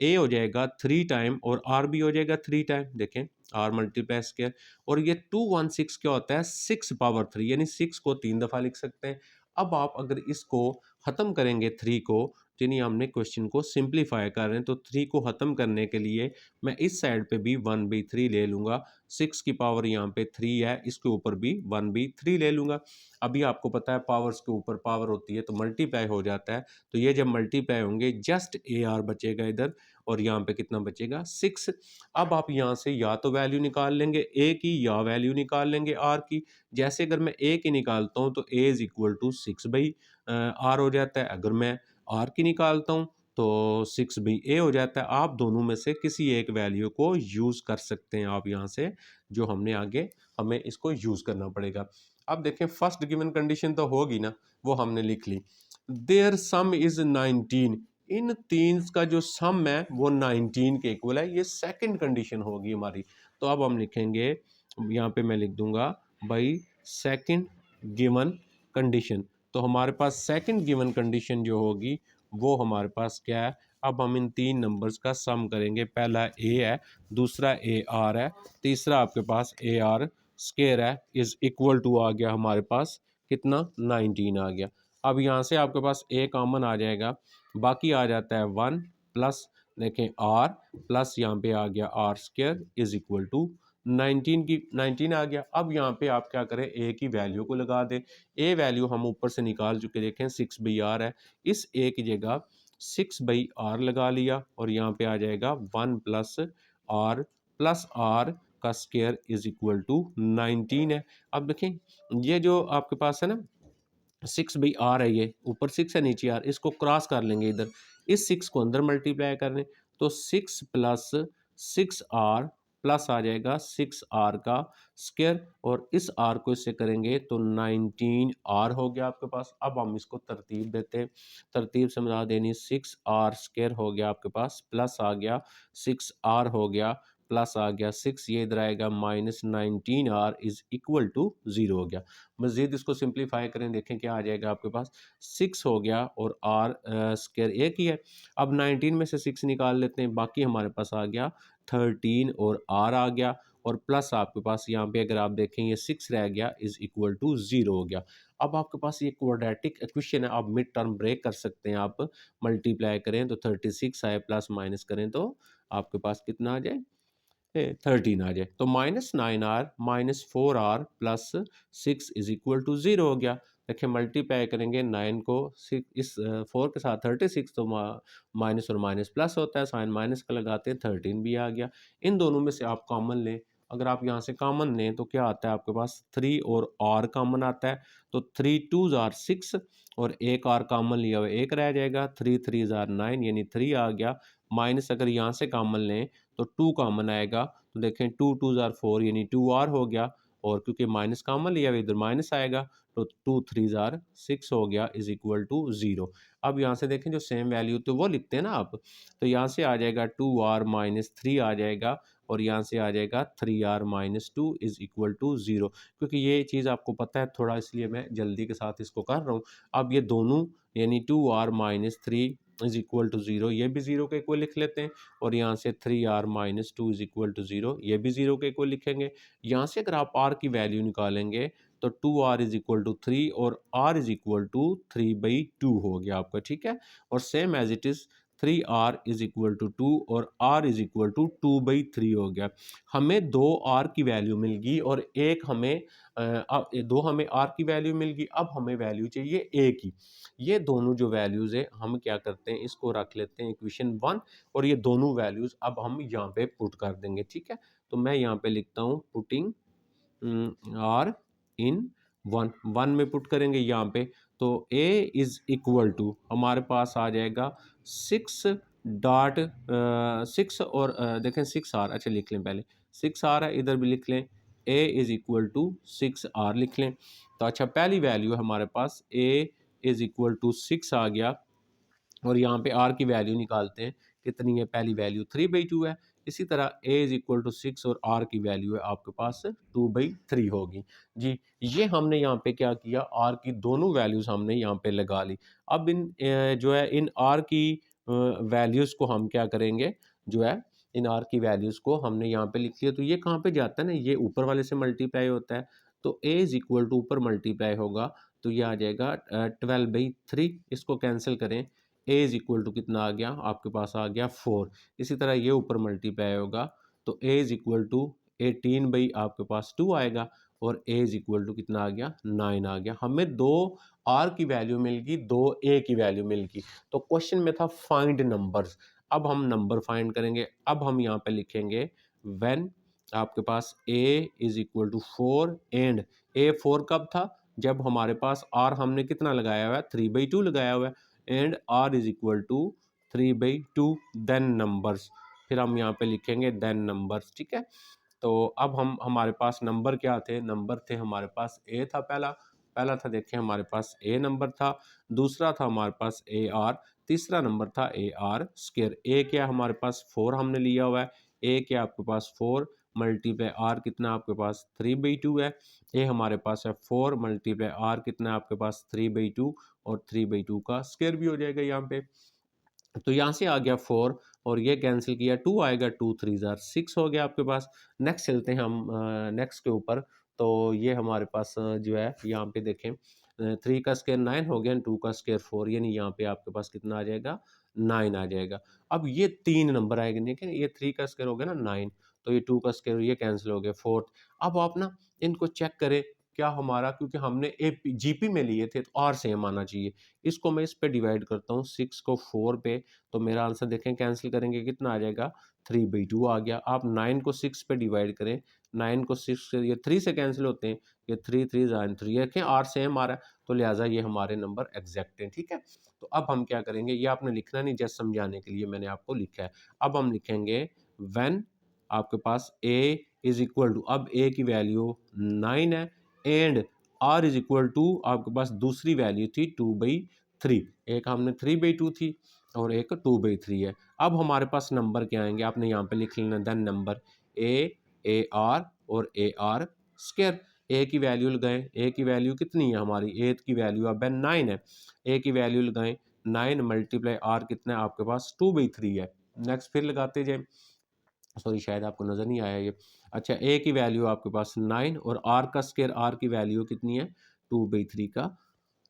A: ए हो जाएगा 3 टाइम, और आर भी हो जाएगा 3 टाइम, देखें आर मल्टीप्लाई स्केयर, और ये 216 क्या होता है, 6 पावर 3, यानी 6 को 3 दफ़ा लिख सकते हैं। अब आप अगर इसको ख़त्म करेंगे 3 को, यानी हमने क्वेश्चन को सिंप्लीफाई कर रहे हैं, तो 3 को ख़त्म करने के लिए मैं इस साइड पे भी 1/3 ले लूँगा, 6 की पावर यहाँ पे 3 है, इसके ऊपर भी 1/3 ले लूँगा। अभी आपको पता है पावर्स के ऊपर पावर होती है तो मल्टीप्लाई हो जाता है, तो ये जब मल्टीप्लाई होंगे जस्ट ए आर बचेगा इधर, और यहाँ पे कितना बचेगा 6। अब आप यहाँ से या तो वैल्यू निकाल लेंगे ए की, या वैल्यू निकाल लेंगे आर की। जैसे अगर मैं ए की निकालता हूँ तो ए इज इक्वल टू 6/आर हो जाता है, अगर मैं आर की निकालता हूँ तो 6/ए हो जाता है। आप दोनों में से किसी एक वैल्यू को यूज़ कर सकते हैं, आप यहाँ से जो हमने आगे हमें इसको यूज़ करना पड़ेगा। अब देखें फर्स्ट गिवन कंडीशन तो होगी ना, वो हमने लिख ली, देयर सम इज़ 19, इन तीन का जो सम है वो 19 के इक्वल है, ये सेकंड कंडीशन होगी हमारी। तो अब हम लिखेंगे, यहाँ पे मैं लिख दूंगा बाई सेकंड गिवन कंडीशन। तो हमारे पास सेकंड गिवन कंडीशन जो होगी वो हमारे पास क्या है, अब हम इन तीन नंबर्स का सम करेंगे। पहला ए है, दूसरा ए आर है, तीसरा आपके पास ए आर स्केयर है, इज इक्वल टू आ गया हमारे पास कितना 19 आ गया। अब यहाँ से आपके पास ए कॉमन आ जाएगा, बाकी आ जाता है 1 प्लस देखें आर प्लस यहाँ पे आ गया r square is equal to 19 आ गया। अब यहाँ पे आप क्या करें, ए की वैल्यू को लगा दें। ए वैल्यू हम ऊपर से निकाल चुके, देखें 6/r है, इस ए की जगह 6/r लगा लिया और यहाँ पे आ जाएगा 1 प्लस आर का स्केयर इज इक्वल टू 19 है। अब देखें ये जो आपके पास है ना 6/r है, ये ऊपर 6 है नीचे r, इसको क्रॉस कर लेंगे इधर, इस 6 को अंदर मल्टीप्लाई कर लें तो 6 प्लस 6r प्लस आ जाएगा 6r का स्क्वायर और इस r को इससे करेंगे तो 19r हो गया आपके पास। अब हम इसको तरतीब देते हैं, तरतीब समझा देनी, 6r स्क्वायर हो गया आपके पास, प्लस आ गया 6r हो गया, प्लस आ गया 6, ये इधर आएगा -19r इज इक्वल टू 0 हो गया। मज़ीद इसको सिंप्लीफाई करें, देखें क्या आ जाएगा आपके पास, 6 हो गया और आर स्क्वायर एक ही है। अब 19 में से 6 निकाल लेते हैं, बाकी हमारे पास आ गया 13 और आर आ गया और प्लस आपके पास यहाँ पे अगर आप देखें ये 6 रह गया इज इक्वल टू 0 हो गया। अब आपके पास ये क्वाड्रेटिक इक्वेशन है, आप मिड टर्म ब्रेक कर सकते हैं, आप मल्टीप्लाई करें तो 36 आए, प्लस माइनस करें तो आपके पास कितना आ जाए 13 आ जाए। तो -9r -4r plus 6 is equal to 0 हो गया। देखिए मल्टीप्लाई करेंगे 9 को इस 4 के साथ 36, तो माइनस और माइनस प्लस होता है, साइन माइनस का लगाते हैं, 13 भी आ गया। इन दोनों में से आप कॉमन लें, अगर आप यहाँ से कॉमन लें तो क्या आता है आपके पास 3 और r कॉमन आता है, तो 3 2s are 6 और एक r कॉमन लिया हुआ एक रह जाएगा, 3 3s are 9 यानी 3 आ गया। माइनस अगर यहाँ से कॉमन लें तो 2 कॉमन आएगा, तो देखें 2 2s are 4 यानी 2r हो गया, और क्योंकि माइनस कॉमन लिया हुआ इधर माइनस आएगा तो 2 3s are 6 हो गया इज इक्वल टू 0। अब यहाँ से देखें जो सेम वैल्यू तो वो लिखते हैं ना आप, तो यहाँ से आ जाएगा 2r -3 आ जाएगा और यहाँ से आ जाएगा 3r -2 इज इक्वल टू 0। क्योंकि ये चीज़ आपको पता है थोड़ा, इसलिए मैं जल्दी के साथ इसको कर रहा हूँ। अब ये दोनों यानी 2r -3 इज इक्वल टू 0, ये भी 0 के इक्वल लिख लेते हैं, और यहाँ से 3r -2 इज इक्वल टू 0, ये भी 0 के इक्वल लिखेंगे। यहाँ से अगर आप r की वैल्यू निकालेंगे तो 2r इज इक्वल टू 3 और r इज इक्वल टू 3/2 हो गया आपका, ठीक है। और same as it is 3r is equal to 2 और r इज इक्वल टू 2/3 हो गया। हमें दो r की वैल्यू मिल गई और एक हमें दो हमें r की वैल्यू मिल गई, अब हमें वैल्यू चाहिए a की। ये दोनों जो वैल्यूज़ है हम क्या करते हैं, इसको रख लेते हैं इक्वेशन 1 और ये दोनों वैल्यूज़ अब हम यहाँ पे पुट कर देंगे, ठीक है। तो मैं यहाँ पे लिखता हूँ पुटिंग आर इन 1 में पुट करेंगे यहाँ पे, तो a इज इक्वल टू हमारे पास आ जाएगा 6 और देखें 6r, अच्छा लिख लें पहले 6r है, इधर भी लिख लें a is equal to 6r लिख लें। तो अच्छा पहली वैल्यू हमारे पास a इज इक्वल टू 6 आ गया और यहाँ पे r की वैल्यू निकालते हैं, कितनी है, पहली वैल्यू 3/2 है। इसी तरह a इज इक्वल टू 6 और r की वैल्यू है आपके पास 2/3 होगी जी। ये हमने यहाँ पे क्या किया, r की दोनों वैल्यूज हमने यहाँ पे लगा ली। अब इन जो है इन r की वैल्यूज को हम क्या करेंगे, जो है इन r की वैल्यूज को हमने यहाँ पे लिख लिया, तो ये कहाँ पे जाता है ना, ये ऊपर वाले से मल्टीप्लाई होता है, तो a इज इक्वल टू ऊपर मल्टीप्लाई होगा तो ये आ जाएगा 12/3, इसको कैंसिल करें, a इज इक्वल टू कितना आ गया आपके पास आ गया 4। इसी तरह ये ऊपर मल्टीप्लाई होगा तो a इज इक्वल टू 18 आपके पास 2 आएगा और a इज इक्वल टू कितना आ गया 9 आ गया। हमें दो r की वैल्यू मिल गई, दो a की वैल्यू मिल गई। तो क्वेश्चन में था फाइंड नंबर्स, अब हम नंबर फाइंड करेंगे। अब हम यहाँ पे लिखेंगे व्हेन आपके पास a is equal to 4 and a 4 कब था, जब हमारे पास r हमने कितना लगाया हुआ है 3/2 लगाया हुआ है, and r is equal to 3/2 then numbers, फिर हम यहाँ पे लिखेंगे देन नंबर्स, ठीक है। तो अब हम हमारे पास नंबर क्या थे, नंबर थे हमारे पास a था, पहला पहला था देखें हमारे पास a नंबर था, दूसरा था हमारे पास ar, तीसरा नंबर था ar स्क्वायर। a क्या हमारे पास 4 हमने लिया हुआ है, a क्या आपके पास 4 मल्टीप्लाई r कितना आपके पास 3/2 है, a हमारे पास है 4 मल्टीप्लाई r कितना आपके पास 3/2 और 3/2 का स्क्वायर भी हो जाएगा यहाँ पे। तो यहाँ से आ गया 4 और ये कैंसिल किया, 2 आएगा, 2 3 ज़ार 6 हो गया आपके पास। नेक्स्ट चलते हैं हम नेक्स्ट के ऊपर। तो ये हमारे पास जो है यहाँ पे देखें 3 का स्क्वायर 9 हो गया, 2 का स्क्वायर 4, यानी यहाँ पे आपके पास कितना आ जाएगा, 9 आ जाएगा। अब ये 3 नंबर आएंगे, देखें ये 3 का स्क्वायर हो गया ना 9, तो ये 2 का स्क्वायर ये कैंसिल हो गया 4। अब आप ना इनको चेक करें क्या हमारा, क्योंकि हमने ए जीपी में लिए थे तो आर सेम आना चाहिए। इसको मैं इस पे डिवाइड करता हूँ 6 को 4 पे, तो मेरा आंसर देखें कैंसिल करेंगे कितना आ जाएगा, 3/2 आ गया। आप 9 को 6 पे डिवाइड करें, 9 को 6 से ये 3 से कैंसिल होते हैं, ये 3 3 ज़ाइन 3, देखें आर सेम आ रहा है, तो लिहाजा ये हमारे नंबर एग्जैक्ट हैं, ठीक है। तो अब हम क्या करेंगे, ये आपने लिखना नहीं, जस्ट समझाने के लिए मैंने आपको लिखा है। अब हम लिखेंगे व्हेन आपके पास a इज इक्वल टू, अब a की वैल्यू 9 है and r is equal to आपके पास दूसरी वैल्यू थी 2/3, एक हमने 3/2 थी और एक 2/3 है। अब हमारे पास नंबर क्या आएंगे, आपने यहाँ पे लिख लेना देन नंबर a आर और a आर स्क्वायर। a की वैल्यू लगाएं, a की वैल्यू कितनी है हमारी, a की वैल्यू अब 9 है, a की वैल्यू लगाएं 9 मल्टीप्लाई r कितना है आपके पास 2/3 है। नेक्स्ट फिर लगाते जाए, सॉरी शायद आपको नज़र नहीं आया ये। अच्छा a की वैल्यू आपके पास 9 और r का स्क्वायर, r की वैल्यू कितनी है 2/3 का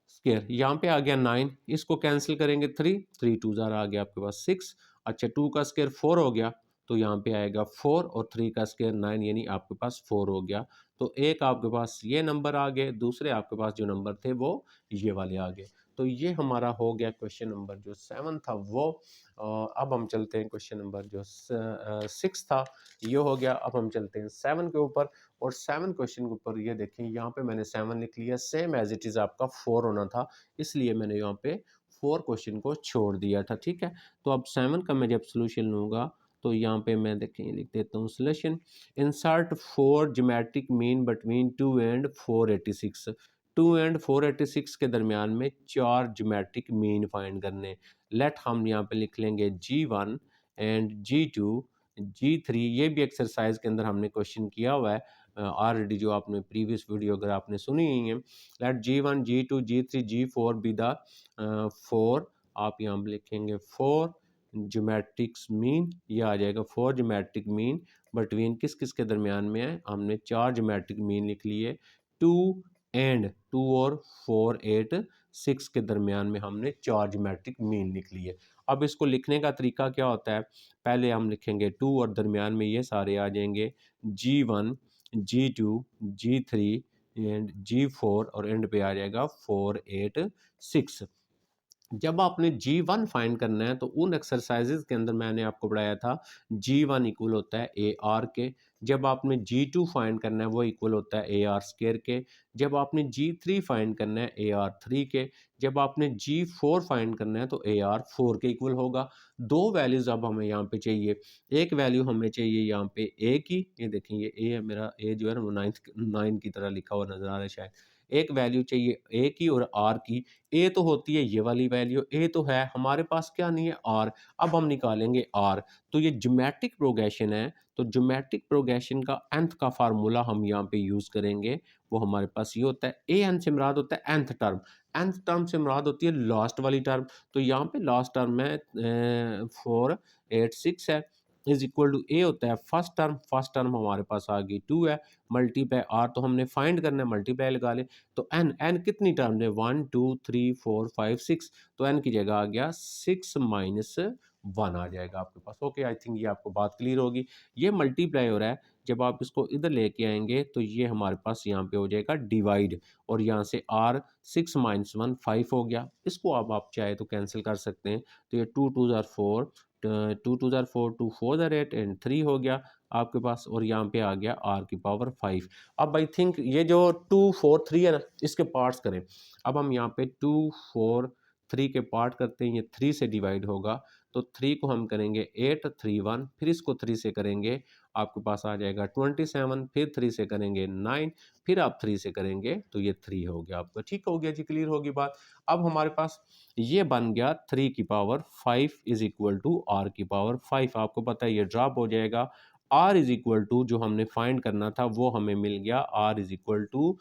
A: स्क्वायर, यहाँ पे आ गया 9, इसको कैंसिल करेंगे 3 3 2 ज़ार आ गया आपके पास 6। अच्छा 2 का स्क्वायर 4 हो गया, तो यहाँ पे आएगा 4 और 3 का स्क्वायर 9, यानी आपके पास 4 हो गया। तो एक आपके पास ये नंबर आ गए, दूसरे आपके पास जो नंबर थे वो ये वाले आ गए। तो ये हमारा हो गया क्वेश्चन नंबर जो 7 था वो। अब हम चलते हैं क्वेश्चन नंबर जो 6 था, ये हो गया। अब हम चलते हैं 7 के ऊपर, और 7 क्वेश्चन के ऊपर ये देखें, यहाँ पे मैंने 7 लिख लिया, सेम एज इट इज़ आपका 4 होना था, इसलिए मैंने यहाँ पे 4 क्वेश्चन को छोड़ दिया था, ठीक है। तो अब 7 का मैं जब सोल्यूशन लूँगा, तो यहाँ पे मैं देखें लिख देता हूँ solution, insert 4 geometric mean between 2 and 486। 2 and 486 के दरमियान में 4 ज्योमेट्रिक मीन फाइंड करने। लेट हम यहाँ पे लिख लेंगे G1 एंड G2 G3, ये भी एक्सरसाइज के अंदर हमने क्वेश्चन किया हुआ है ऑलरेडी, जो आपने प्रीवियस वीडियो अगर आपने सुनी ही है। Late G1 G2 G3 G4 be the 4, आप यहाँ पे लिखेंगे 4 ज्योमेट्रिक्स मीन, ये आ जाएगा 4 ज्योमेट्रिक मीन बिटवीन किस किस के दरमियान में है, हमने 4 ज्योमेट्रिक मीन लिख लिए 2 एंड 2 और 4 8 6 के दरमियान में हमने 4 ज्योमेट्रिक मीन लिख लिए। अब इसको लिखने का तरीका क्या होता है, पहले हम लिखेंगे 2 और दरमियान में ये सारे आ जाएंगे G1 G2 G3 and G4 और एंड पे आ जाएगा 4 8 6। जब आपने G1 फाइंड करना है, तो उन एक्सरसाइजेज के अंदर मैंने आपको पढ़ाया था G1 इक्वल होता है AR के। जब आपने G2 फाइंड करना है वो इक्वल होता है AR स्क्वायर के। जब आपने G3 फाइंड करना है AR3 के। जब आपने G4 फाइंड करना है तो AR4 के इक्वल होगा। दो वैल्यूज अब हमें यहाँ पे चाहिए, एक वैल्यू हमें चाहिए यहाँ पे A की, ये देखें ये A है मेरा, A जो है ना वो 9 की तरह लिखा हुआ नजर आ रहा है शायद। एक वैल्यू चाहिए A की और R की। ए तो होती है ये वाली वैल्यू, ए तो है हमारे पास, क्या नहीं है आर। अब हम निकालेंगे आर, तो ये ज्योमेट्रिक प्रोग्रेशन है, तो ज्योमेट्रिक प्रोग्रेशन का nth का फार्मूला हम यहाँ पे यूज करेंगे। वो हमारे पास ये होता है, ए एन से मुराद होता है nth टर्म, nth टर्म से मुराद होती है लास्ट वाली टर्म। तो यहाँ पे लास्ट टर्म है 4 8 6 है, इज इक्वल टू ए होता है फर्स्ट टर्म, फर्स्ट टर्म हमारे पास आ गई 2 है, मल्टीप्लाई आर तो हमने फाइंड करना है, मल्टीप्लाई लगा ले। तो एन, एन कितनी टर्म है 1 2 3 4 5 6, तो एन की जगह आ गया 6 माइनस 1 आ जाएगा आपके पास। ओके, आई थिंक ये आपको बात क्लियर होगी। ये मल्टीप्लाई हो रहा है, जब आप इसको इधर लेके आएंगे तो ये हमारे पास यहाँ पे हो जाएगा डिवाइड, और यहाँ से आर 6 माइनस 1 5 हो गया। इसको अब आप चाहे तो कैंसिल कर सकते हैं, तो ये 2 2 ज़ार 4, 2 2 ज़ार 4, 2 4 ज़ार 8 एंड 3 हो गया आपके पास, और यहाँ पे आ गया आर की पावर 5। अब आई थिंक ये जो 2 4 3 है ना, इसके पार्ट्स करें। अब हम यहाँ पे 2 4 3 के पार्ट करते हैं, ये 3 से डिवाइड होगा, तो 3 को हम करेंगे 8 3 1, फिर इसको 3 से करेंगे, आपके पास आ जाएगा 27, फिर 3 से करेंगे 9, फिर आप 3 से करेंगे तो ये 3 हो गया आपका। ठीक हो गया जी, क्लियर होगी बात। अब हमारे पास ये बन गया 3 की power 5 is equal to R की पावर 5। आपको पता है ये ड्रॉप हो जाएगा, आर इज इक्वल टू जो हमने फाइंड करना था वो हमें मिल गया, आर इज इक्वल टू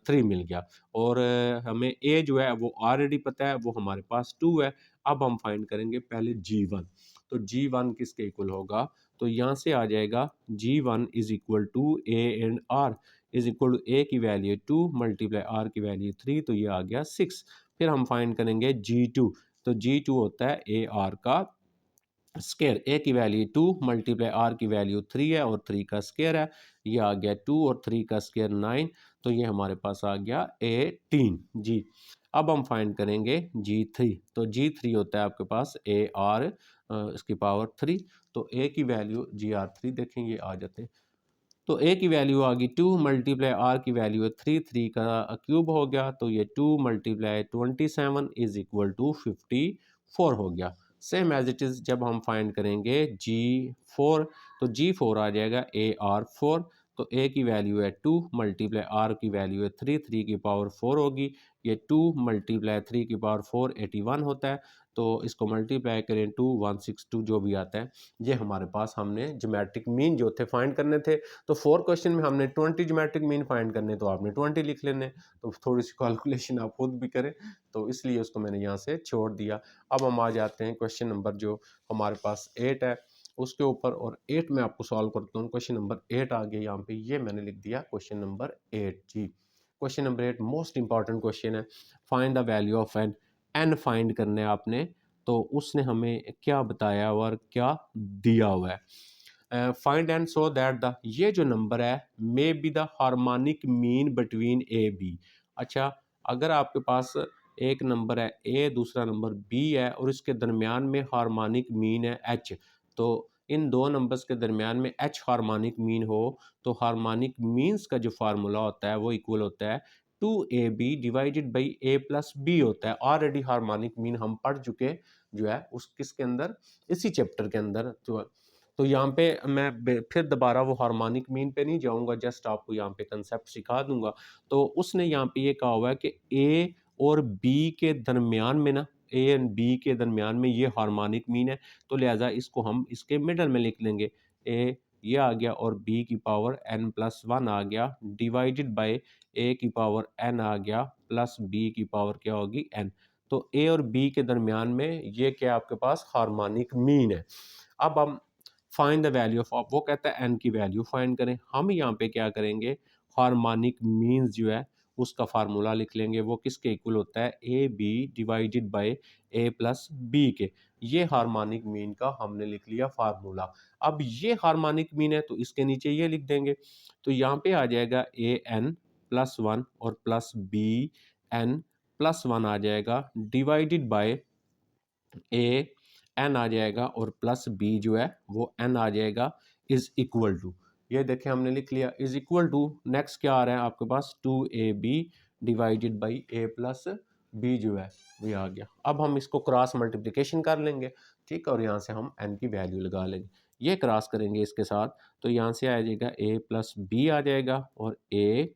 A: 3 मिल गया। और हमें ए जो है वो ऑलरेडी पता है, वो हमारे पास 2 है। अब हम फाइंड करेंगे पहले G1। तो G1 किसके इक्वल होगा, तो यहाँ से आ जाएगा G1 is equal to A and R, is equal to A की वैल्यू 2 मल्टीप्लाई R की वैल्यू 3, तो ये आ गया 6। फिर हम फाइंड करेंगे G2। तो G2 होता है AR का स्केयर, ए की वैल्यू 2 मल्टीप्लाई आर की वैल्यू 3 है और 3 का स्केयर है, ये आ गया 2 और 3 का स्केयर 9, तो ये हमारे पास आ गया 18 जी। अब हम फाइंड करेंगे G3। तो G3 होता है आपके पास ए आर इसकी पावर 3, तो ए की वैल्यू GR3 देखें ये आ जाते हैं। तो ए की वैल्यू आ गई 2 मल्टीप्लाई आर की वैल्यू है 3, 3 का क्यूब हो गया, तो ये 2 मल्टीप्लाई 27 इज इक्वल टू 54 हो गया। सेम एज इट इज़ जब हम फाइंड करेंगे G4, तो G4 आ जाएगा AR4। तो ए की वैल्यू है 2 मल्टीप्लाई आर की वैल्यू है 3, 3 की पावर 4 होगी, ये 2 मल्टीप्लाई 3 की पावर 4 81 होता है, तो इसको मल्टीप्लाई करें 2 162 जो भी आता है, ये हमारे पास हमने ज्योमेट्रिक मीन जो थे फाइंड करने थे। तो 4 क्वेश्चन में हमने 20 ज्योमेट्रिक मीन फाइंड करने, तो आपने 20 लिख लेने, तो थोड़ी सी कैलकुलेशन आप खुद भी करें, तो इसलिए उसको मैंने यहाँ से छोड़ दिया। अब हम आ जाते हैं क्वेश्चन नंबर जो हमारे पास 8 है उसके ऊपर, और 8 में आपको सॉल्व करता हूँ। क्वेश्चन नंबर 8 आ गया यहाँ पे, ये मैंने लिख दिया क्वेश्चन नंबर 8 जी। Question number 8 most important question है, find the value of N, N find करने है आपने, तो उसने हमें क्या बताया और क्या दिया हुआ है। Find and so that the, ये जो नंबर है may be the harmonic mean between A B. अच्छा, अगर आपके पास एक नंबर है ए, दूसरा नंबर बी है, और इसके दरमियान में हार्मोनिक मीन है एच, तो इन दो नंबर्स के दरमियान में एच हार्मोनिक मीन हो, तो हार्मोनिक मीन्स का जो फार्मूला होता है वो इक्वल होता है 2AB divided by A plus B होता है। ऑलरेडी हार्मोनिक मीन हम पढ़ चुके जो है उस किसके अंदर, इसी चैप्टर के अंदर। तो यहाँ पे मैं फिर दोबारा वो हार्मोनिक मीन पे नहीं जाऊँगा, जस्ट आपको यहाँ पे कंसेप्ट सिखा दूंगा। तो उसने यहाँ पे ये कहा हुआ है कि ए और बी के दरमियान में ना, ए एंड बी के दरमियान में ये हार्मोनिक मीन है, तो लिहाजा इसको हम इसके मिडल में लिख लेंगे। ए ये आ गया और बी की पावर n प्लस 1 आ गया, डिवाइडेड बाय ए की पावर n आ गया, प्लस बी की पावर क्या होगी n। तो ए और बी के दरमियान में ये क्या आपके पास हार्मोनिक मीन है। अब हम फाइंड द वैल्यू ऑफ, वो कहता है एन की वैल्यू फाइंड करें। हम यहाँ पे क्या करेंगे, हार्मोनिक मीन्स जो है उसका फार्मूला लिख लेंगे, वो किसके इक्वल होता है A B divided by A plus B के। ये हार्मोनिक मीन का हमने लिख लिया फार्मूला। अब ये हार्मोनिक मीन है तो इसके नीचे ये लिख देंगे, तो यहाँ पे आ जाएगा ए एन प्लस 1 और प्लस बी एन प्लस 1 आ जाएगा, डिवाइडेड बाय ए एन आ जाएगा और प्लस बी जो है वो एन आ जाएगा, इज इक्वल टू, ये देखें हमने लिख लिया इज इक्वल टू। नेक्स्ट क्या आ रहा है आपके पास 2AB divided by A plus B जो है ये आ गया। अब हम इसको क्रॉस मल्टीप्लिकेशन कर लेंगे, ठीक है, और यहाँ से हम एन की वैल्यू लगा लेंगे, ये क्रॉस करेंगे इसके साथ, तो यहाँ से आ जाएगा ए प्लस बी आ जाएगा, और ए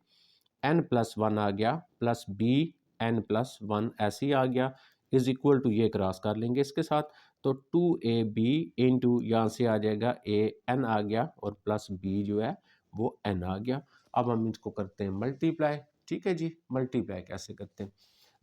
A: एन प्लस 1 आ गया, प्लस बी एन प्लस 1 ऐसे ही आ गया, इज इक्वल टू, ये क्रॉस कर लेंगे इसके साथ, तो 2AB इंटू यहाँ से आ जाएगा ए एन आ गया और प्लस बी जो है वो एन आ गया। अब हम इसको करते हैं मल्टीप्लाई, ठीक है जी। मल्टीप्लाई कैसे करते हैं,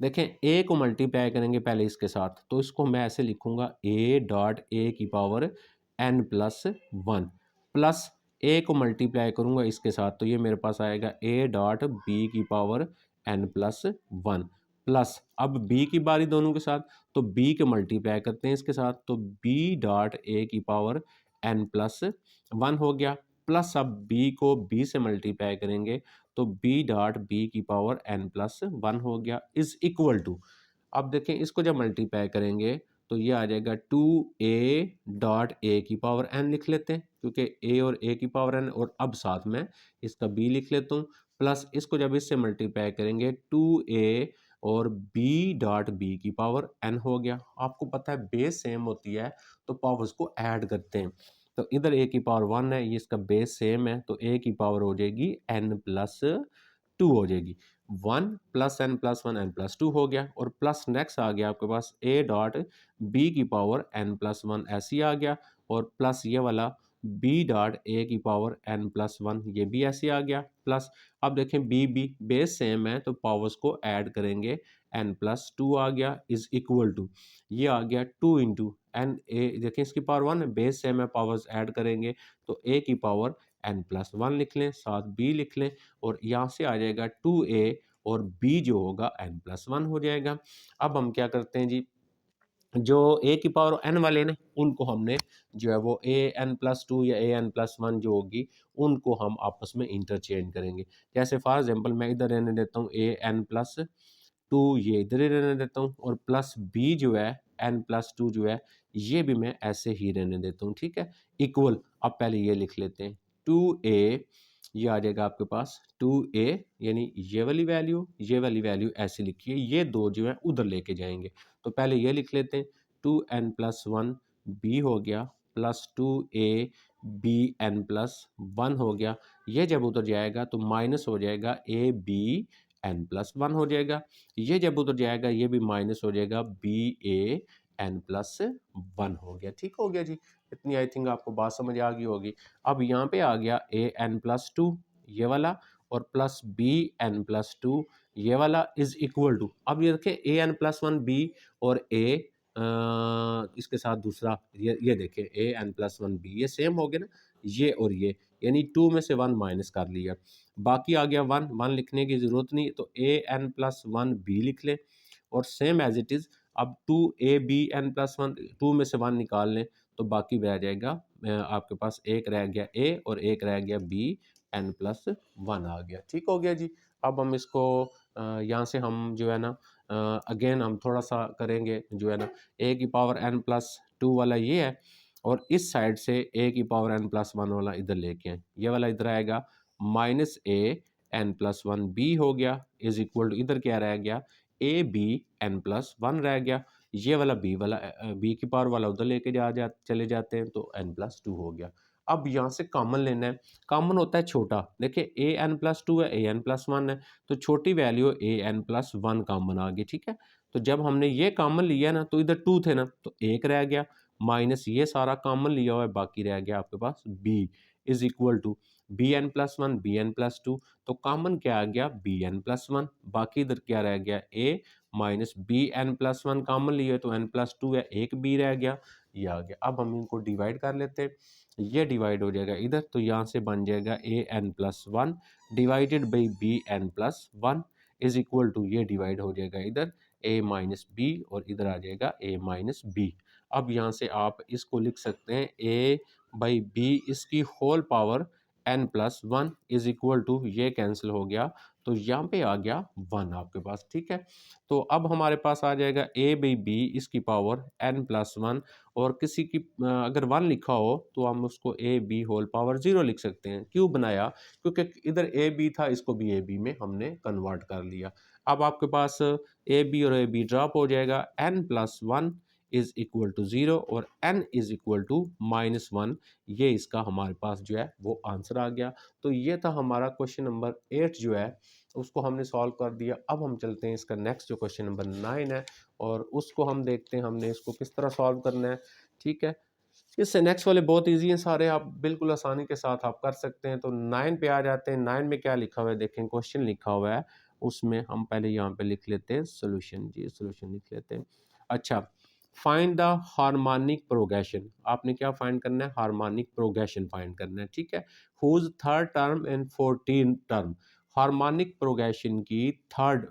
A: देखें ए को मल्टीप्लाई करेंगे पहले इसके साथ, तो इसको मैं ऐसे लिखूंगा ए डॉट ए की पावर एन प्लस 1, प्लस ए को मल्टीप्लाई करूंगा इसके साथ, तो ये मेरे पास आएगा ए डॉट बी की पावर एन प्लस 1, प्लस अब बी की बारी दोनों के साथ, तो बी के मल्टीप्लाई करते हैं इसके साथ, तो बी डॉट ए की पावर एन प्लस 1 हो गया, प्लस अब बी को बी से मल्टीप्लाई करेंगे, तो बी डॉट बी की पावर एन प्लस 1 हो गया, इज इक्वल टू, अब देखें इसको जब मल्टीप्लाई करेंगे तो ये आ जाएगा 2A डॉट ए की पावर एन लिख लेते हैं, क्योंकि ए और ए की पावर एन, और अब साथ में इसका बी लिख लेता हूँ, प्लस इसको जब इससे मल्टीप्लाई करेंगे 2A और बी डॉट बी की पावर एन हो गया। आपको पता है बेस सेम होती है तो पावर्स को ऐड करते हैं, तो इधर ए की पावर 1 है, ये इसका बेस सेम है, तो ए की पावर हो जाएगी एन प्लस 2 हो जाएगी, 1 प्लस n+1 n+2 हो गया, और प्लस नेक्स्ट आ गया आपके पास a डॉट बी की पावर n+1 ऐसी आ गया, और प्लस ये वाला b डॉट a की पावर n+1 ये भी ऐसे आ गया, प्लस अब देखें b बेस सेम है तो पावर्स को ऐड करेंगे, n+2 आ गया इज इक्वल टू ये आ गया 2 इंटू एन ए, देखें इसकी पावर 1 है, बेस सेम है, पावर्स ऐड करेंगे तो a की पावर n+1 लिख लें, साथ b लिख लें और यहाँ से आ जाएगा 2a और b जो होगा n+1 हो जाएगा। अब हम क्या करते हैं जी, जो a की पावर n वाले ना उनको हमने जो है वो an+2 या an+1 जो होगी उनको हम आपस में इंटरचेंज करेंगे। जैसे फॉर एग्जांपल मैं इधर रहने देता हूँ an+2, ये इधर ही रहने देता हूँ और प्लस b जो है n+2 जो है ये भी मैं ऐसे ही रहने देता हूँ, ठीक है। इक्वल, अब पहले ये लिख लेते हैं 2a, ये आ जाएगा आपके पास 2a, यानी ये वाली वैल्यू ऐसे लिखिए, ये दो जो है उधर लेके जाएंगे। तो पहले ये लिख लेते हैं 2n+1 b हो गया प्लस 2a bn+1 हो गया। ये जब उधर जाएगा तो माइनस हो जाएगा a b n+1 हो जाएगा। ये जब उधर जाएगा ये भी माइनस हो जाएगा b a n+1 हो गया। ठीक हो गया जी, इतनी आई थिंक आपको बात समझ आ गई होगी। अब यहाँ पे आ गया a n+2 ये वाला और प्लस b n+2 ये वाला इज इक्वल टू, अब ये देखें a n+1 b और a इसके साथ दूसरा ये देखें a n+1 b ये सेम हो गया ना, ये और ये, यानी 2 में से 1 माइनस कर लिया, बाकी आ गया 1, 1 लिखने की ज़रूरत नहीं तो a n+1 b लिख लें और सेम एज इट इज़ अब 2a b n+1, 2 में से 1 निकाल लें तो बाकी रह जाएगा आपके पास एक रह गया a और एक रह गया b n+1 आ गया। ठीक हो गया जी। अब हम इसको यहाँ से हम जो है ना अगेन हम थोड़ा सा करेंगे जो है ना, a की पावर n+2 वाला ये है और इस साइड से a की पावर n+1 वाला इधर लेके आए, ये वाला इधर आएगा माइनस a n+1 b हो गया इज इक्वल टू इधर क्या रह गया a b n+1 रह गया, ये वाला b की पावर वाला उधर लेके चले जाते हैं तो n+2 हो गया। अब यहाँ से कॉमन लेना है, कॉमन होता है छोटा, देखिए a n+2 है a n+1 है तो छोटी वैल्यू a n+1 कॉमन आ गई, ठीक है। तो जब हमने ये कॉमन लिया ना तो इधर 2 थे ना तो एक रह गया माइनस ये सारा कॉमन लिया हुआ है, बाकी रह गया आपके पास b is equal to bn+1 bn+2, तो कॉमन क्या आ गया bn+1, बाकी इधर क्या रह गया a माइनस bn+1 कॉमन लिए तो n+2 है, एक b रह गया, ये आ गया। अब हम इनको डिवाइड कर लेते हैं, ये डिवाइड हो जाएगा इधर तो यहाँ से बन जाएगा an+1 divided by bn+1 is equal to ये डिवाइड हो जाएगा इधर a माइनस बी और इधर आ जाएगा a माइनस बी। अब यहाँ से आप इसको लिख सकते हैं a बाई बी इसकी whole power n+1 is equal to ये कैंसिल हो गया तो यहाँ पे आ गया 1 आपके पास, ठीक है। तो अब हमारे पास आ जाएगा a बाई बी इसकी पावर n+1 और किसी की अगर 1 लिखा हो तो हम उसको ए बी होल पावर 0 लिख सकते हैं। क्यों बनाया, क्योंकि इधर ए बी था इसको भी ए बी में हमने कन्वर्ट कर लिया। अब आपके पास ए बी और ए बी ड्रॉप हो जाएगा, n+1 इज इक्वल टू 0 और n इज इक्वल टू -1, ये इसका हमारे पास जो है वो आंसर आ गया। तो ये था हमारा क्वेश्चन नंबर 8 जो है उसको हमने सॉल्व कर दिया। अब हम चलते हैं इसका नेक्स्ट जो क्वेश्चन नंबर 9 है और उसको हम देखते हैं हमने इसको किस तरह सॉल्व करना है, ठीक है। इससे नेक्स्ट वाले बहुत इजी हैं सारे, आप बिल्कुल आसानी के साथ आप कर सकते हैं। तो 9 पे आ जाते हैं। 9 में क्या लिखा हुआ है देखें, क्वेश्चन लिखा हुआ है उसमें हम पहले यहाँ पे लिख लेते हैं सोल्यूशन, जी सोल्यूशन लिख लेते हैं। अच्छा, फाइंड द हार्मोनिक प्रोग्रेशन, आपने क्या फाइंड करना है, हार्मोनिक प्रोग्रेशन फाइंड करना है, ठीक है। Whose third term and 14 term, harmonic progression की थर्ड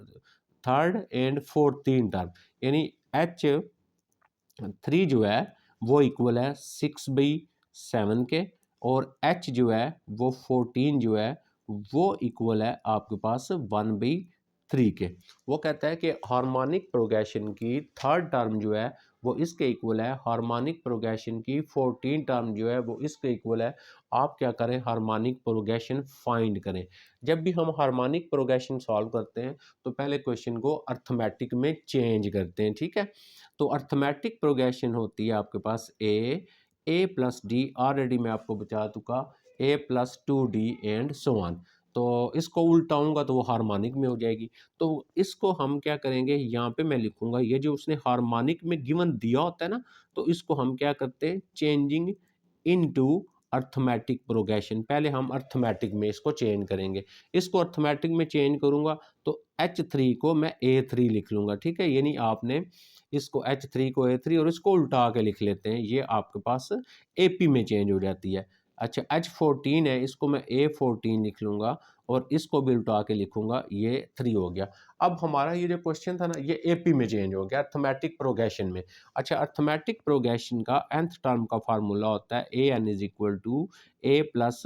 A: एंड 14 टर्म, यानी H3 जो है वो इक्वल है 6/7 के और H जो है वो 14 जो है वो इक्वल है आपके पास 1/3 के। वो कहता है कि हार्मोनिक प्रोग्रेशन की थर्ड टर्म जो है वो इसके इक्वल है, हार्मोनिक प्रोग्रेशन की 14 टर्म जो है वो इसके इक्वल है। आप क्या करें, हार्मोनिक प्रोग्रेशन फाइंड करें। जब भी हम हार्मोनिक प्रोग्रेशन सॉल्व करते हैं तो पहले क्वेश्चन को अर्थमेटिक में चेंज करते हैं, ठीक है। तो अर्थमेटिक प्रोग्रेशन होती है आपके पास ए प्लस डी, ऑलरेडी मैं आपको बता चुका, a+2d एंड सो ऑन। तो इसको उल्टाऊंगा तो वो हार्मोनिक में हो जाएगी। तो इसको हम क्या करेंगे, यहाँ पे मैं लिखूंगा ये जो उसने हार्मोनिक में गिवन दिया होता है ना, तो इसको हम क्या करते हैं, चेंजिंग इनटू अर्थमेटिक प्रोग्रेशन। पहले हम अर्थमेटिक में इसको चेंज करेंगे, इसको अर्थमेटिक में चेंज करूंगा तो H3 को मैं A3 लिख लूँगा, ठीक है। यानी आपने इसको H3 को A3 और इसको उल्टा के लिख लेते हैं, ये आपके पास AP में चेंज हो जाती है। अच्छा, H14 है, इसको मैं A14 लिख लूँगा और इसको भी उल्टा के लिखूँगा, ये 3 हो गया। अब हमारा ये जो क्वेश्चन था ना, ये AP में चेंज हो गया, अर्थमेटिक प्रोग्रेशन में। अच्छा, अर्थमेटिक प्रोग्रेशन का nth टर्म का फार्मूला होता है AN is equal to A plus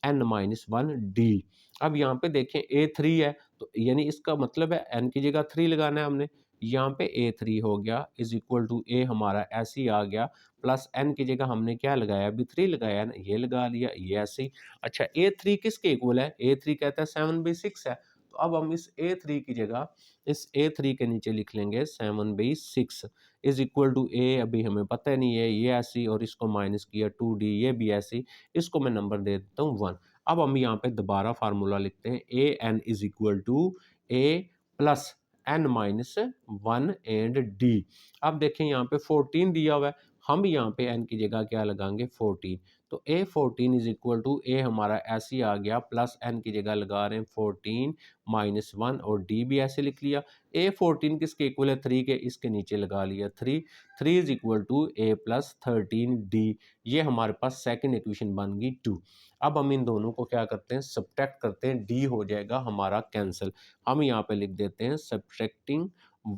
A: n-1D। अब यहाँ पे देखें A3 है, तो यानी इसका मतलब है n की जगह 3 लगाना है हमने। यहाँ पे A3 हो गया इज इक्वल टू A हमारा ऐसे ही आ गया, प्लस n की जगह हमने क्या लगाया, अभी 3 लगाया ना, ये लगा लिया, ये ऐसे ही। अच्छा, A3 किसके इक्वल है, A3 कहता है 7/6 है, तो अब हम इस A3 की जगह इस A3 के नीचे लिख लेंगे 7/6 इज इक्वल टू A, अभी हमें पता नहीं है, ये ऐसी, और इसको माइनस किया 2D, ये भी ऐसी, इसको मैं नंबर दे देता हूँ 1। अब हम यहाँ पे दोबारा फार्मूला लिखते हैं AN is equal to A plus n-1 and D। अब देखें यहाँ पे 14 दिया हुआ है, हम यहाँ पे n की जगह क्या लगाएंगे 14, तो A14 is equal to A हमारा ऐसे ही आ गया, प्लस n की जगह लगा रहे हैं 14-1 और D भी ऐसे लिख लिया। A14 किसके इक्वल है 3 के, इसके नीचे लगा लिया 3, 3 is equal to A plus 13D। ये हमारे पास सेकंड इक्वेशन बन गई 2। अब हम इन दोनों को क्या करते हैं, सब्ट्रैक्ट करते हैं, D हो जाएगा हमारा कैंसिल। हम यहाँ पे लिख देते हैं सब्ट्रैक्टिंग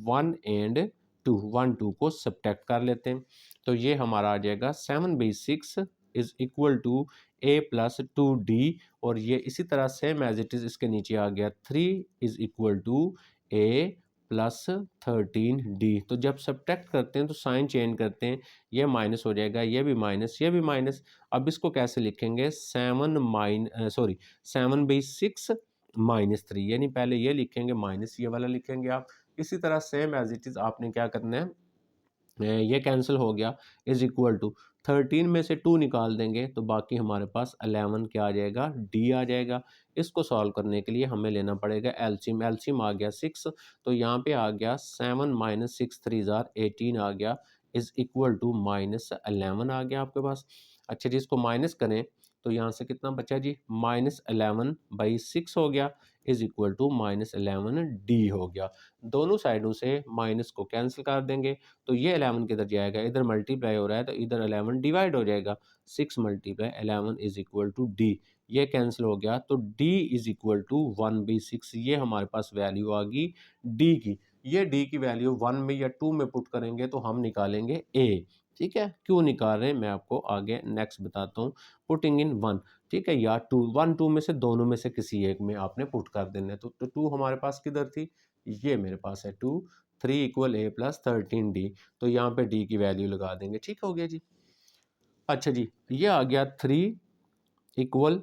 A: 1 एंड 2, 1 2 को सब्ट्रैक्ट कर लेते हैं, तो ये हमारा आ जाएगा 7/6 is equal to A plus 2D, और ये इसी तरह सेम एज इट इज इसके नीचे आ गया 3 is equal to A plus 13D। तो जब सब्ट्रैक्ट करते हैं तो साइन चेंज करते हैं, ये माइनस हो जाएगा, ये भी माइनस, ये भी माइनस। अब इसको कैसे लिखेंगे, 7/6 माइनस 3, यानी पहले ये लिखेंगे माइनस ये वाला लिखेंगे आप। इसी तरह सेम एज इट इज आपने क्या करना है, ये कैंसिल हो गया, इज इक्वल टू 13 में से 2 निकाल देंगे तो बाकी हमारे पास 11 क्या आ जाएगा, D आ जाएगा। इसको सॉल्व करने के लिए हमें लेना पड़ेगा एलसीएम, एलसीएम आ गया 6, तो यहाँ पे आ गया 7 माइनस 6 3 जार 18 आ गया, इज इक्वल टू -11 आ गया आपके पास। अच्छा जी, इसको माइनस करें तो यहाँ से कितना बचा जी, -11/6 हो गया, इज इक्वल टू -11D हो गया। दोनों साइडों से माइनस को कैंसिल कर देंगे, तो ये 11 किधर जाएगा, इधर मल्टीप्लाई हो रहा है तो इधर 11 डिवाइड हो जाएगा, 6 × 11 इज इक्वल टू D। ये कैंसिल हो गया, तो D इज इक्वल टू 1/6, ये हमारे पास वैल्यू आ गई D की। ये D की वैल्यू 1 में या 2 में पुट करेंगे तो हम निकालेंगे A, ठीक है। क्यों निकाल रहे हैं मैं आपको आगे नेक्स्ट बताता हूँ। पुटिंग इन 1, ठीक है, या 2, 1 2 में से दोनों में से किसी एक में आपने पुट कर देना है, तो 2 हमारे पास किधर थी, ये मेरे पास है 2, 3 इक्वल A प्लस 13D, तो यहाँ पे D की वैल्यू लगा देंगे, ठीक हो गया जी। अच्छा जी, ये आ गया 3 equal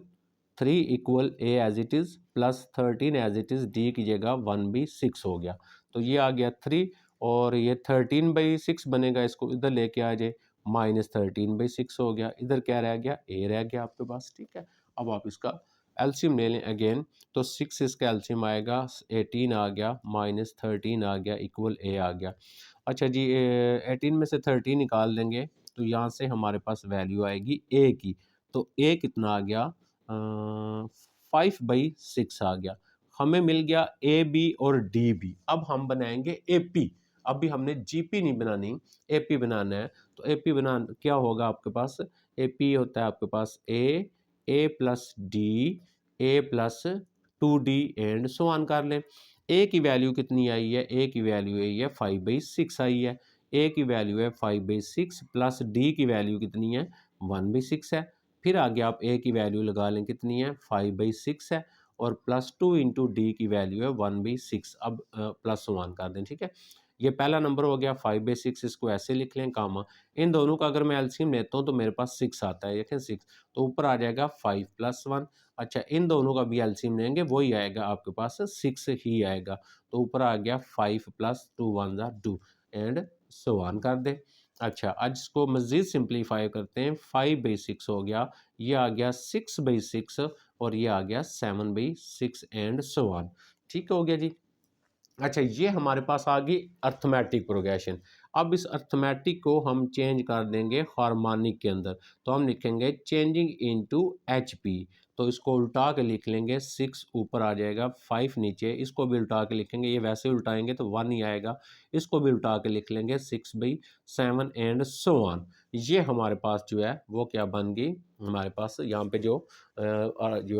A: A as it is plus 13 as it is, D की जगह 1/6 हो गया, तो ये आ गया 3, और ये 13/6 बनेगा, इसको इधर लेके आ जाए, -13/6 हो गया, इधर क्या रह गया, A रह गया आपके पास, ठीक है। अब आप इसका एलसीएम ले लें अगेन, तो 6 इसका एलसीएम आएगा, 18 आ गया, -13 आ गया, इक्वल A आ गया। अच्छा जी, 18 में से 13 निकाल देंगे तो यहाँ से हमारे पास वैल्यू आएगी A की, तो A कितना आ गया, 5/6 आ गया। हमें मिल गया AB और DB। अब हम बनाएंगे AP। अभी हमने GP नहीं बनानी, AP बनाना है, तो AP बना क्या होगा आपके पास, AP होता है आपके पास A plus D, A plus 2D and so on कर लें। A की वैल्यू कितनी आई है, A की वैल्यू आई है 5/6 आई है, A की वैल्यू है 5/6 प्लस D की वैल्यू कितनी है 1/6 है। फिर आगे आप A की वैल्यू लगा लें, कितनी है 5/6 है, और प्लस 2 इंटू D की वैल्यू है 1/6। अब प्लस 1 कर दें, ठीक है। ये पहला नंबर हो गया 5/6, इसको ऐसे लिख लें कामा, इन दोनों का अगर मैं एलसीएम लेता हूँ तो मेरे पास 6 आता है, देखें 6, तो ऊपर आ जाएगा 5 + 1। अच्छा, इन दोनों का भी एलसीएम लेंगे, वही आएगा आपके पास 6 ही आएगा, तो ऊपर आ गया 5 + 2 1 = 2 एंड सो ऑन कर दें। अच्छा, आज इसको मज़ीद सिंप्लीफाई करते हैं, 5/6 हो गया, ये आ गया 6/6, और ये आ गया 7/6 एंड सो ऑन, ठीक हो गया जी। अच्छा, ये हमारे पास आ गई अर्थमेटिक प्रोग्रेशन। अब इस अर्थमेटिक को हम चेंज कर देंगे हार्मोनिक के अंदर, तो हम लिखेंगे चेंजिंग इनटू HP। तो इसको उल्टा के लिख लेंगे, 6 ऊपर आ जाएगा, 5 नीचे, इसको भी उल्टा के लिखेंगे, ये वैसे उल्टाएंगे तो 1 ही आएगा, इसको भी उल्टा के लिख लेंगे 6/7 एंड सो ऑन। ये हमारे पास जो है वो क्या बन गई, हमारे पास यहाँ पे जो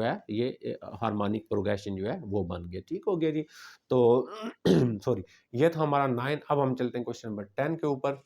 A: है ये हार्मोनिक प्रोग्रेशन जो है वो बन गया। ठीक हो गया जी। तो सॉरी, ये था हमारा 9। अब हम चलते हैं क्वेश्चन नंबर 10 के ऊपर।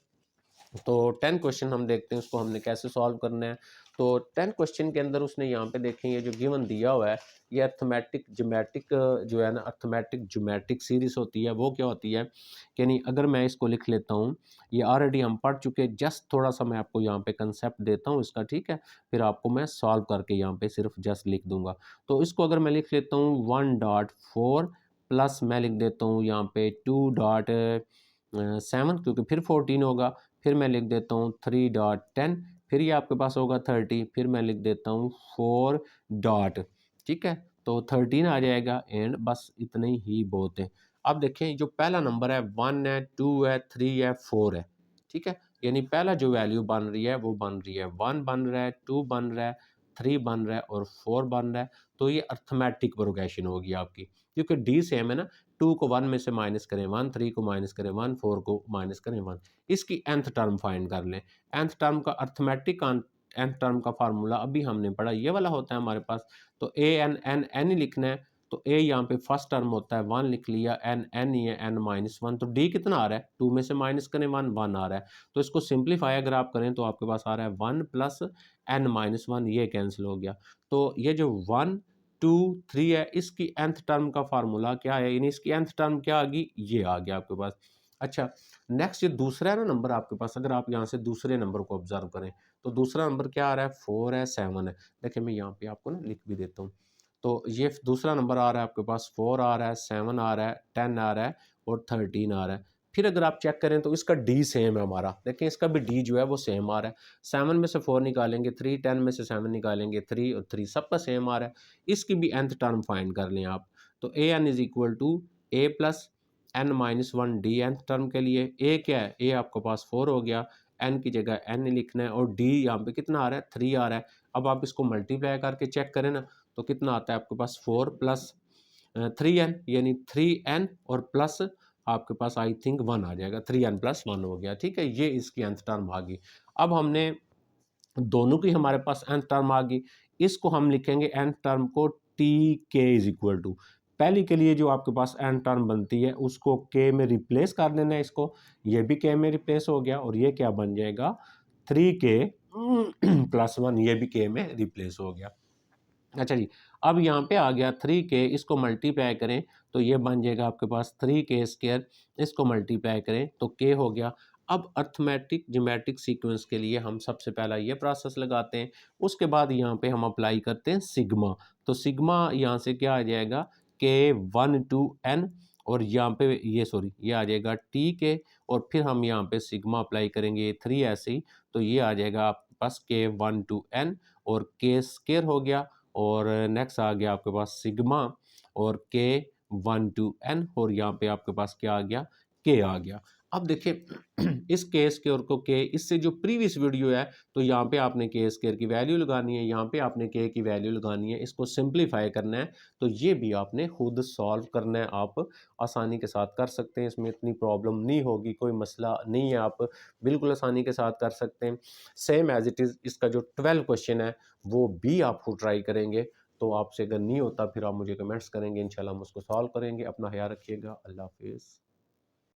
A: तो 10 क्वेश्चन हम देखते हैं उसको हमने कैसे सॉल्व करना है। तो 10 क्वेश्चन के अंदर उसने यहाँ पे देखें, ये जो गिवन दिया हुआ है ये अर्थमेटिक ज्योमेट्रिक जो है ना, अर्थमेटिक ज्योमेट्रिक सीरीज होती है। वो क्या होती है कि नहीं, अगर मैं इसको लिख लेता हूँ, ये ऑलरेडी हम पढ़ चुके हैं, जस्ट थोड़ा सा मैं आपको यहाँ पे कंसेप्ट देता हूँ इसका, ठीक है, फिर आपको मैं सॉल्व करके यहाँ पे सिर्फ जस्ट लिख दूंगा। तो इसको अगर मैं लिख लेता हूँ 1.4 प्लस मैं लिख देता हूँ यहाँ पे 2.7, क्योंकि फिर 14 होगा, फिर मैं लिख देता हूँ 3.10, फिर ये आपके पास होगा 30, फिर मैं लिख देता हूँ 4 डॉट, ठीक है, तो 13 आ जाएगा एंड बस इतने ही बहुत है। अब देखें जो पहला नंबर है 1 है, 2 है, 3 है, 4 है, ठीक है, यानी पहला जो वैल्यू बन रही है वो बन रही है 1 बन रहा है, 2 बन रहा है, 3 बन रहा है और 4 बन रहा है। तो ये अर्थमेटिक प्रोग्रेशन होगी आपकी, क्योंकि डी सेम है ना, 2 को 1 में से माइनस करें 1, 3 को माइनस करें 1, 4 को माइनस करें 1। इसकी nth टर्म फाइंड कर लें। nth टर्म का अर्थमेटिक nth टर्म का फार्मूला अभी हमने पढ़ा, ये वाला होता है हमारे पास। तो ए एन एन एन ही लिखना है, तो ए यहाँ पे फर्स्ट टर्म होता है 1 लिख लिया, एन एन ही है n-1, तो डी कितना आ रहा है, 2 में से माइनस करें 1, 1 आ रहा है। तो इसको सिंप्लीफाई अगर आप करें तो आपके पास आ रहा है 1 प्लस n-1, ये कैंसिल हो गया। तो ये जो 1 2 3 है, इसकी nth टर्म का फार्मूला क्या है, यानी इसकी nth टर्म क्या आ गई, ये आ गया आपके पास। अच्छा, नेक्स्ट ये दूसरा है ना नंबर आपके पास, अगर आप यहाँ से दूसरे नंबर को ऑब्जर्व करें तो दूसरा नंबर क्या आ रहा है, 4 है, 7 है। देखिए मैं यहाँ पे आपको ना लिख भी देता हूँ। तो ये दूसरा नंबर आ रहा है आपके पास, 4 आ रहा है, 7 आ रहा है, 10 आ रहा है और 13 आ रहा है। फिर अगर आप चेक करें तो इसका डी सेम है हमारा, देखें इसका भी डी जो है वो सेम आ रहा है। 7 में से 4 निकालेंगे 3, 10 में से 7 निकालेंगे 3 और 3 सबका सेम आ रहा है। इसकी भी nth टर्म फाइंड कर लें आप। तो A N is equal to A plus n-1 D nth term के लिए। ए क्या है, ए आपके पास 4 हो गया, n की जगह n लिखना है और डी यहाँ पे कितना आ रहा है, 3 आ रहा है। अब आप इसको मल्टीप्लाई करके चेक करें ना, तो कितना आता है आपके पास 4 प्लस 3n, यानी 3n और प्लस आपके पास आई थिंक 1 आ जाएगा, 3n प्लस 1 हो गया। ठीक है, ये इसकी nth टर्म आ गई। अब हमने दोनों की हमारे पास nth टर्म आ गई, इसको हम लिखेंगे nth टर्म को टी के इज इक्वल टू, पहली के लिए जो आपके पास nth टर्म बनती है उसको k में रिप्लेस कर देना है, इसको ये भी k में रिप्लेस हो गया और ये क्या बन जाएगा 3k प्लस 1, ये भी k में रिप्लेस हो गया। अच्छा जी, अब यहाँ पे आ गया 3k, इसको मल्टीप्लाई करें तो ये बन जाएगा आपके पास 3k स्क्वायर, इसको मल्टीप्लाई करें तो k हो गया। अब अर्थमेटिक ज्योमेट्रिक सीक्वेंस के लिए हम सबसे पहला ये प्रोसेस लगाते हैं, उसके बाद यहाँ पे हम अप्लाई करते हैं सिग्मा। तो सिग्मा यहाँ से क्या आ जाएगा k1 to n, और यहाँ पे ये आ जाएगा tk, और फिर हम यहाँ पे सिग्मा अप्लाई करेंगे 3 ऐसे ही, तो ये आ जाएगा आपके पास k1 to n और k स्क्वायर हो गया, और नेक्स्ट आ गया आपके पास सिग्मा और k1 to n, और यहाँ पे आपके पास क्या आ गया, k आ गया। अब देखिए इस के स्क्वायर को k, इससे जो प्रीवियस वीडियो है तो यहाँ पे आपने के स्क्वायर की वैल्यू लगानी है, यहाँ पे आपने k की वैल्यू लगानी है, इसको सिंप्लीफाई करना है। तो ये भी आपने खुद सॉल्व करना है, आप आसानी के साथ कर सकते हैं, इसमें इतनी प्रॉब्लम नहीं होगी, कोई मसला नहीं है, आप बिल्कुल आसानी के साथ कर सकते हैं। सेम एज इट इज़ इसका जो 12 क्वेश्चन है वो भी आप खुद ट्राई करेंगे, तो आपसे अगर नहीं होता फिर आप मुझे कमेंट्स करेंगे, इंशाल्लाह हम उसको सॉल्व करेंगे। अपना ख्याल रखिएगा, अल्लाह हाफिज़।